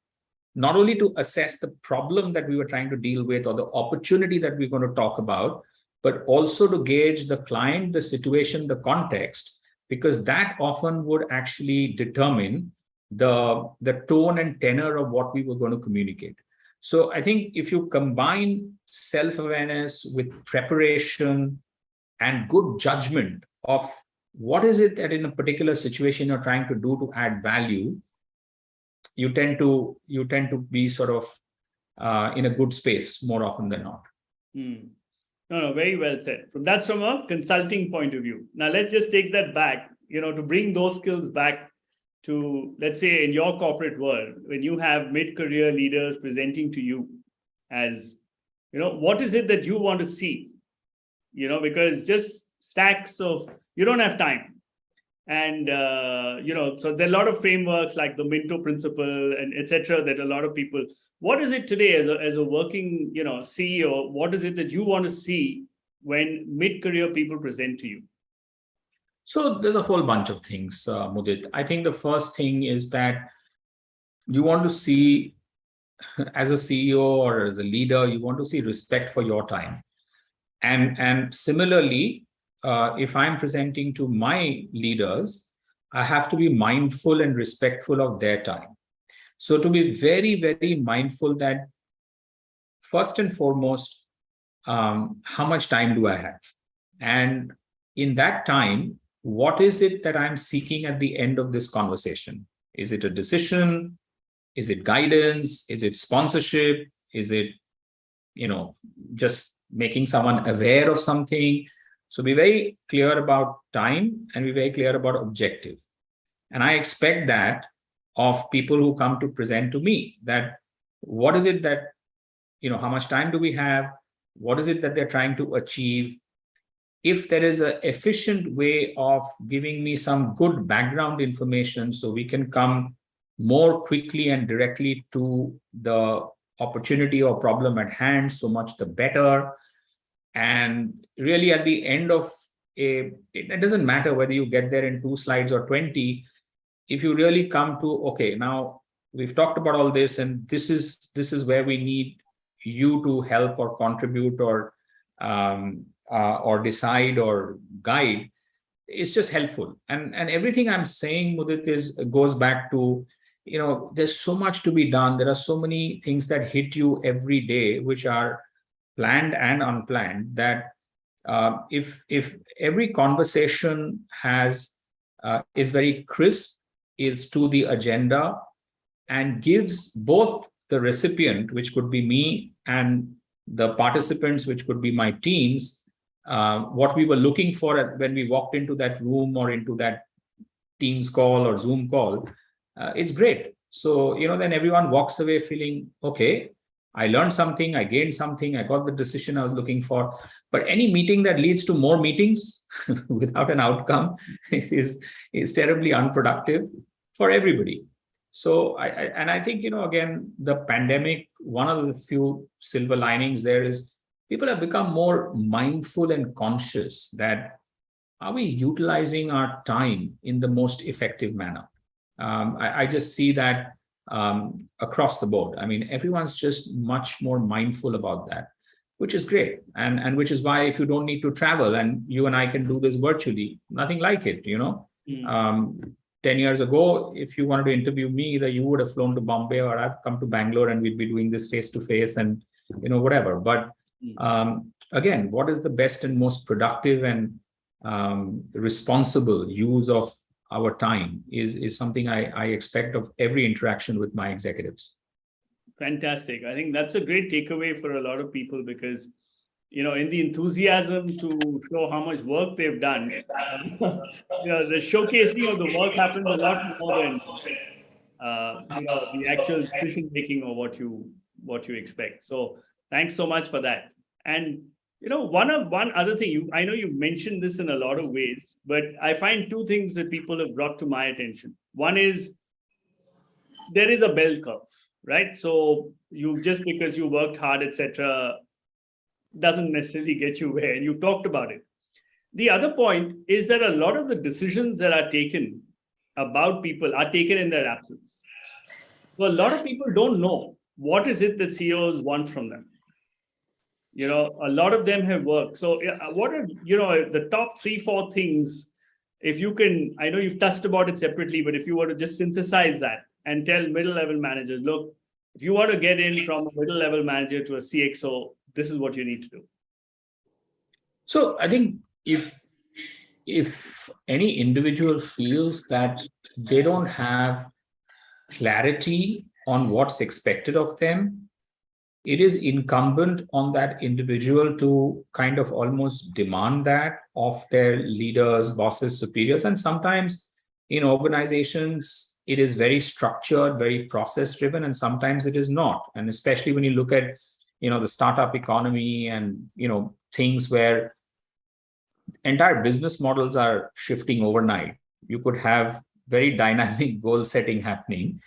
not only to assess the problem that we were trying to deal with or the opportunity that we're going to talk about, but also to gauge the client, the situation, the context, because that often would actually determine the tone and tenor of what we were going to communicate. So I think if you combine self-awareness with preparation and good judgment of what is it that in a particular situation you're trying to do to add value, you tend to be sort of in a good space more often than not. No, very well said. That's from a consulting point of view. Now let's just take that back, to bring those skills back to, let's say, in your corporate world, when you have mid-career leaders presenting to you as, what is it that you want to see? Because just stacks of, you don't have time. And, so there are a lot of frameworks like the Minto principle and etc. that a lot of people, what is it today as a working, CEO, what is it that you want to see when mid-career people present to you? So there's a whole bunch of things, Mudit. I think the first thing is that you want to see, as a CEO or as a leader, you want to see respect for your time. And similarly, if I'm presenting to my leaders, I have to be mindful and respectful of their time. So to be very, very mindful that first and foremost, how much time do I have? And in that time, what is it that I'm seeking at the end of this conversation? Is it a decision? Is it guidance? Is it sponsorship? Is it, just making someone aware of something? So be very clear about time and be very clear about objective. And I expect that of people who come to present to me, that what is it that, how much time do we have? What is it that they're trying to achieve? If there is an efficient way of giving me some good background information so we can come more quickly and directly to the opportunity or problem at hand, so much the better. And really at the end of it doesn't matter whether you get there in 2 slides or 20, if you really come to, okay, now we've talked about all this and this is where we need you to help or contribute or decide or guide, it's just helpful. And everything I'm saying, Mudit, goes back to, there's so much to be done. There are so many things that hit you every day, which are planned and unplanned, that if every conversation is very crisp, is to the agenda, and gives both the recipient, which could be me, and the participants, which could be my teams, what we were looking for when we walked into that room or into that Teams call or Zoom call, it's great. So, then everyone walks away feeling, okay, I learned something, I gained something, I got the decision I was looking for. But any meeting that leads to more meetings without an outcome is terribly unproductive for everybody. So I think, again, the pandemic, one of the few silver linings there is people have become more mindful and conscious that are we utilizing our time in the most effective manner? I just see that across the board. I mean, everyone's just much more mindful about that, which is great. And which is why if you don't need to travel and you and I can do this virtually, nothing like it, 10 years ago, if you wanted to interview me, either you would have flown to Bombay or I've come to Bangalore and we'd be doing this face to face and, whatever. But again, what is the best and most productive and responsible use of our time is something I expect of every interaction with my executives. Fantastic. I think that's a great takeaway for a lot of people because, in the enthusiasm to show how much work they've done, the showcasing of the work happens a lot more than, the actual decision making or what you expect. So thanks so much for that. And one other thing, I know you mentioned this in a lot of ways, but I find two things that people have brought to my attention. One is there is a bell curve, right? So you just because you worked hard, etc., doesn't necessarily get you where, and you've talked about it. The other point is that a lot of the decisions that are taken about people are taken in their absence. So a lot of people don't know what is it that CEOs want from them. A lot of them have worked. So what are, the top 3-4 things, if you can, I know you've touched about it separately, but if you were to just synthesize that and tell middle-level managers, look, if you want to get in from a middle-level manager to a CXO, this is what you need to do. So I think if any individual feels that they don't have clarity on what's expected of them, it is incumbent on that individual to kind of almost demand that of their leaders, bosses, superiors. And sometimes in organizations, it is very structured, very process driven, and sometimes it is not. And especially when you look at, the startup economy and, things where entire business models are shifting overnight. You could have very dynamic goal setting happening.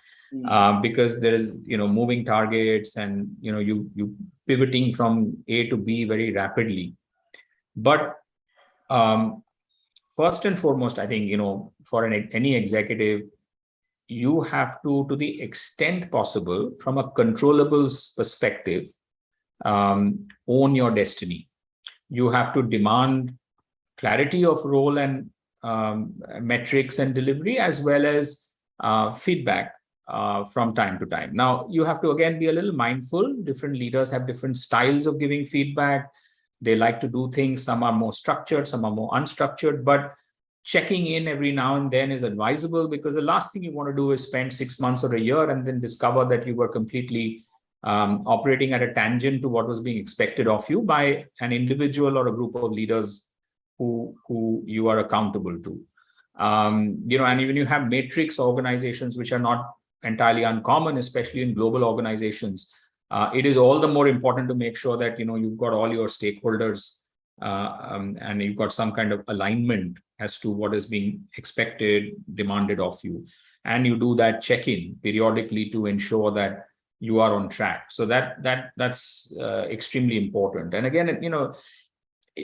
Because there is, moving targets and, you pivoting from A to B very rapidly. But first and foremost, I think, for any executive, you have to the extent possible, from a controllables perspective, own your destiny. You have to demand clarity of role and metrics and delivery, as well as feedback from time to time. Now, you have to, again, be a little mindful. Different leaders have different styles of giving feedback. They like to do things. Some are more structured, some are more unstructured, but checking in every now and then is advisable, because the last thing you want to do is spend 6 months or a year and then discover that you were completely operating at a tangent to what was being expected of you by an individual or a group of leaders who you are accountable to. And even you have matrix organizations, which are not entirely uncommon, especially in global organizations. It is all the more important to make sure that you've got all your stakeholders and you've got some kind of alignment as to what is being expected, demanded of you, and you do that check-in periodically to ensure that you are on track. So that's extremely important. And again,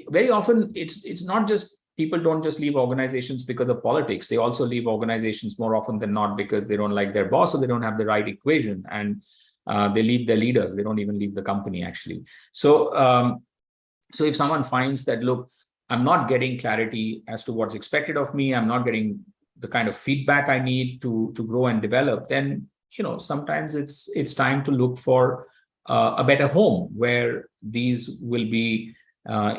very often it's not just people don't just leave organizations because of politics. They also leave organizations more often than not because they don't like their boss or they don't have the right equation, and they leave their leaders. They don't even leave the company, actually. So if someone finds that, look, I'm not getting clarity as to what's expected of me, I'm not getting the kind of feedback I need to grow and develop, then sometimes it's time to look for a better home where these will be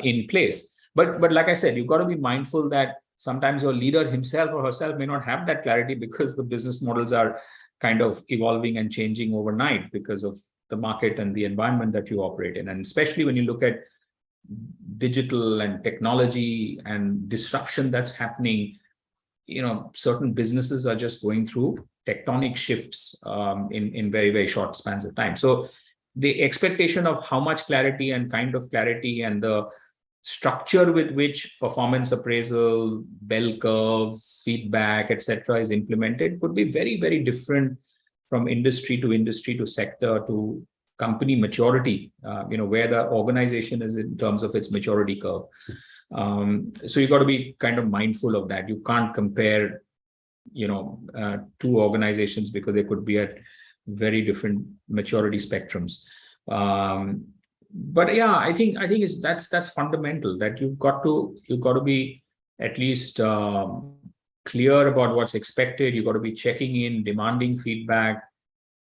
in place. But like I said, you've got to be mindful that sometimes your leader himself or herself may not have that clarity because the business models are kind of evolving and changing overnight because of the market and the environment that you operate in. And especially when you look at digital and technology and disruption that's happening, certain businesses are just going through tectonic shifts in very, very short spans of time. So the expectation of how much clarity and kind of clarity and the structure with which performance appraisal, bell curves, feedback, etc., is implemented could be very, very different from industry to sector to company maturity, where the organization is in terms of its maturity curve. So you've got to be kind of mindful of that. You can't compare, two organizations because they could be at very different maturity spectrums. But yeah, I think that's fundamental, that you've got to be at least clear about what's expected. You've got to be checking in, demanding feedback.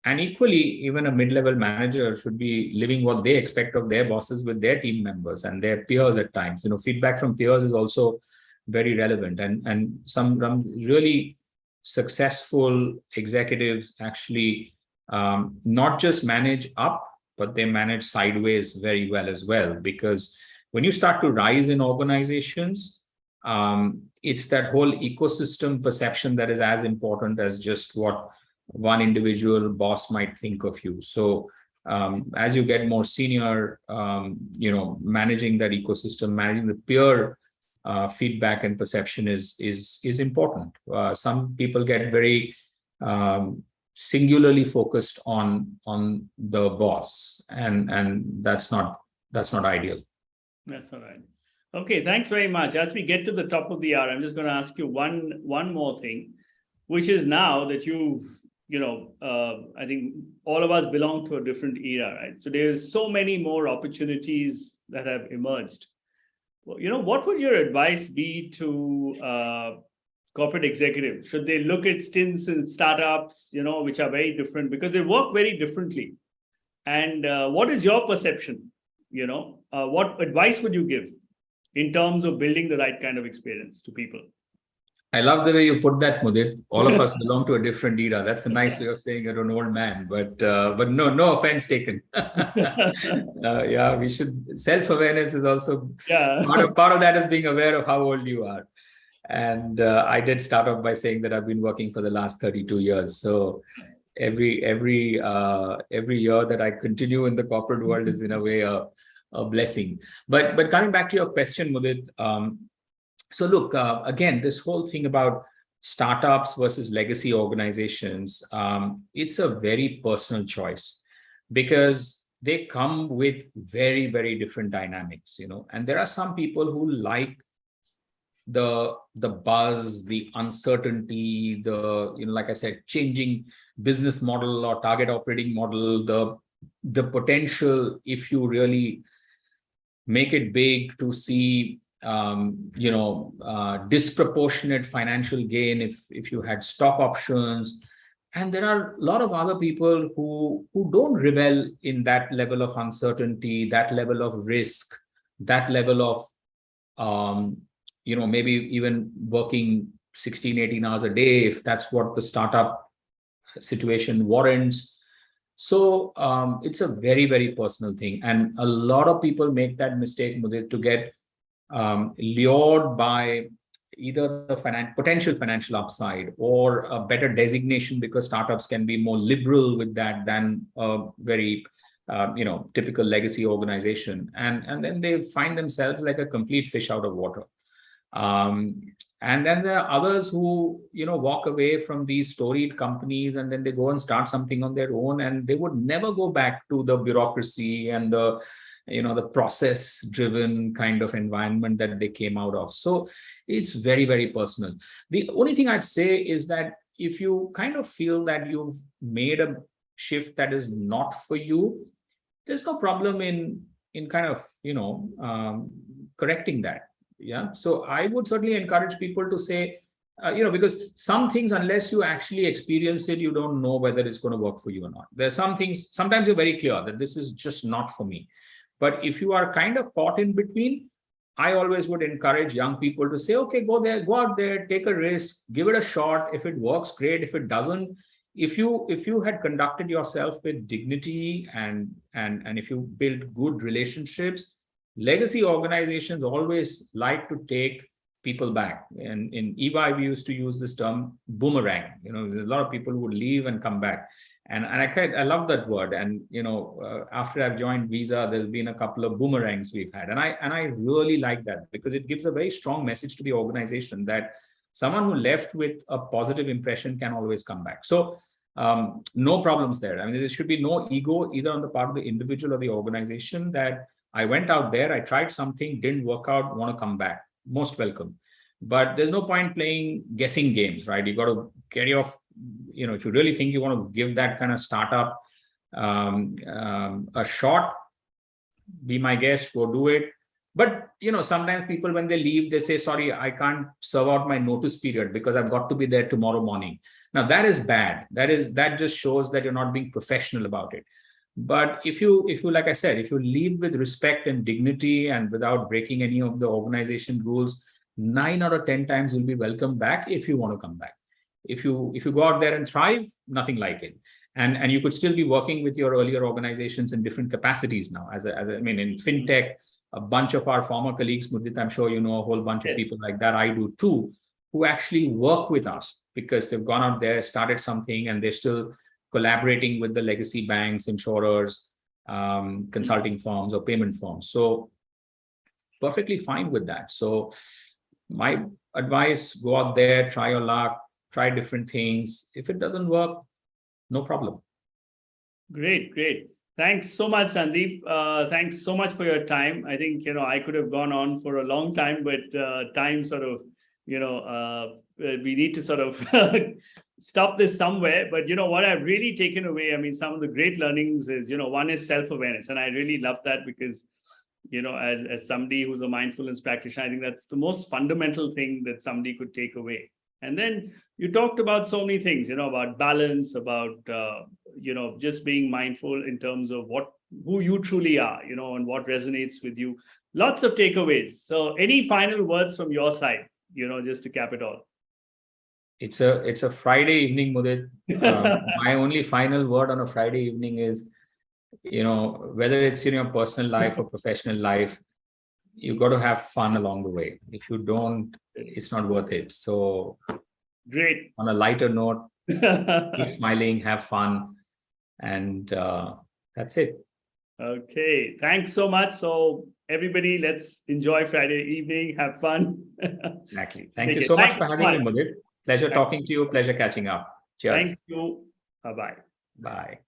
And equally, even a mid-level manager should be living what they expect of their bosses with their team members and their peers at times. Feedback from peers is also very relevant. And some really successful executives actually not just manage up, but they manage sideways very well as well. Because when you start to rise in organizations, it's that whole ecosystem perception that is as important as just what one individual boss might think of you. So as you get more senior, managing that ecosystem, managing the peer feedback and perception is important. Some people get very singularly focused on the boss, and that's not ideal. That's all right. Okay, thanks very much. As we get to the top of the hour, I'm just going to ask you one more thing, which is now that you've I think all of us belong to a different era, right? So there's so many more opportunities that have emerged. Well, what would your advice be to corporate executives? Should they look at stints in startups, which are very different because they work very differently? And what is your perception? What advice would you give in terms of building the right kind of experience to people? I love the way you put that, Mudit. All of us belong to a different era. That's a nice way of saying you're an old man, but no offense taken. Yeah, we should. Self-awareness is also part of that is being aware of how old you are. And I did start off by saying that I've been working for the last 32 years. So every year that I continue in the corporate world is in a way a blessing. But coming back to your question, Mudit. So look, again, this whole thing about startups versus legacy organizations, it's a very personal choice because they come with very, very different dynamics, and there are some people who like the buzz, the uncertainty, like I said, changing business model or target operating model, the potential, if you really make it big, to see disproportionate financial gain if you had stock options. And there are a lot of other people who don't revel in that level of uncertainty, that level of risk, that level of maybe even working 16, 18 hours a day if that's what the startup situation warrants. So it's a very, very personal thing. And a lot of people make that mistake, Mudit, to get lured by either the potential financial upside or a better designation, because startups can be more liberal with that than a very typical legacy organization, and then they find themselves like a complete fish out of water. And then there are others who walk away from these storied companies and then they go and start something on their own, and they would never go back to the bureaucracy and the process driven kind of environment that they came out of. So it's very, very personal. The only thing I'd say is that if you kind of feel that you've made a shift that is not for you, there's no problem in kind of correcting that. Yeah. So I would certainly encourage people to say, because some things, unless you actually experience it, you don't know whether it's going to work for you or not. There's some things, sometimes you're very clear that this is just not for me. But if you are kind of caught in between, I always would encourage young people to say, okay, go out there, take a risk, give it a shot. If it works, great. If it doesn't, if you had conducted yourself with dignity and if you build good relationships, legacy organizations always like to take people back. And in EY, we used to use this term boomerang. There's a lot of people who would leave and come back. And I love that word. And, after I've joined Visa, there's been a couple of boomerangs we've had. And I really like that, because it gives a very strong message to the organization that someone who left with a positive impression can always come back. So no problems there. I mean, there should be no ego either on the part of the individual or the organization that I went out there, I tried something, didn't work out, want to come back. Most welcome. But there's no point playing guessing games, right? You got to carry off, if you really think you want to give that kind of startup a shot, be my guest, go do it. But, sometimes people, when they leave, they say, sorry, I can't serve out my notice period because I've got to be there tomorrow morning. Now, that is bad. That just shows that you're not being professional about it. But if you, like I said, if you leave with respect and dignity and without breaking any of the organization rules, 9 out of 10 times you'll be welcomed back if you want to come back. If you go out there and thrive, nothing like it. And you could still be working with your earlier organizations in different capacities now. In fintech, a bunch of our former colleagues, Mudit, I'm sure you know a whole bunch of people like that. I do too, who actually work with us because they've gone out there, started something, and they're still collaborating with the legacy banks, insurers, consulting firms, or payment firms. So perfectly fine with that. So my advice, go out there, try your luck, try different things. If it doesn't work, no problem. Great. Thanks so much, Sandeep. Thanks so much for your time. I think, I could have gone on for a long time, but time sort of, we need to sort of stop this somewhere. But, what I've really taken away, some of the great learnings is, one is self-awareness. And I really love that because, as somebody who's a mindfulness practitioner, I think that's the most fundamental thing that somebody could take away. And then you talked about so many things, about balance, about, just being mindful in terms of who you truly are, and what resonates with you. Lots of takeaways. So any final words from your side, just to cap it all? It's a Friday evening, Mudit. My only final word on a Friday evening is, whether it's in your personal life or professional life, you got to have fun along the way. If you don't, it's not worth it. So great. On a lighter note, keep smiling, have fun, and that's it. Okay, thanks so much. So everybody, let's enjoy Friday evening, have fun. Exactly. Thank you so much for having me, Mudit. Pleasure talking to you. Pleasure catching up. Cheers. Thank you. Bye-bye. Bye.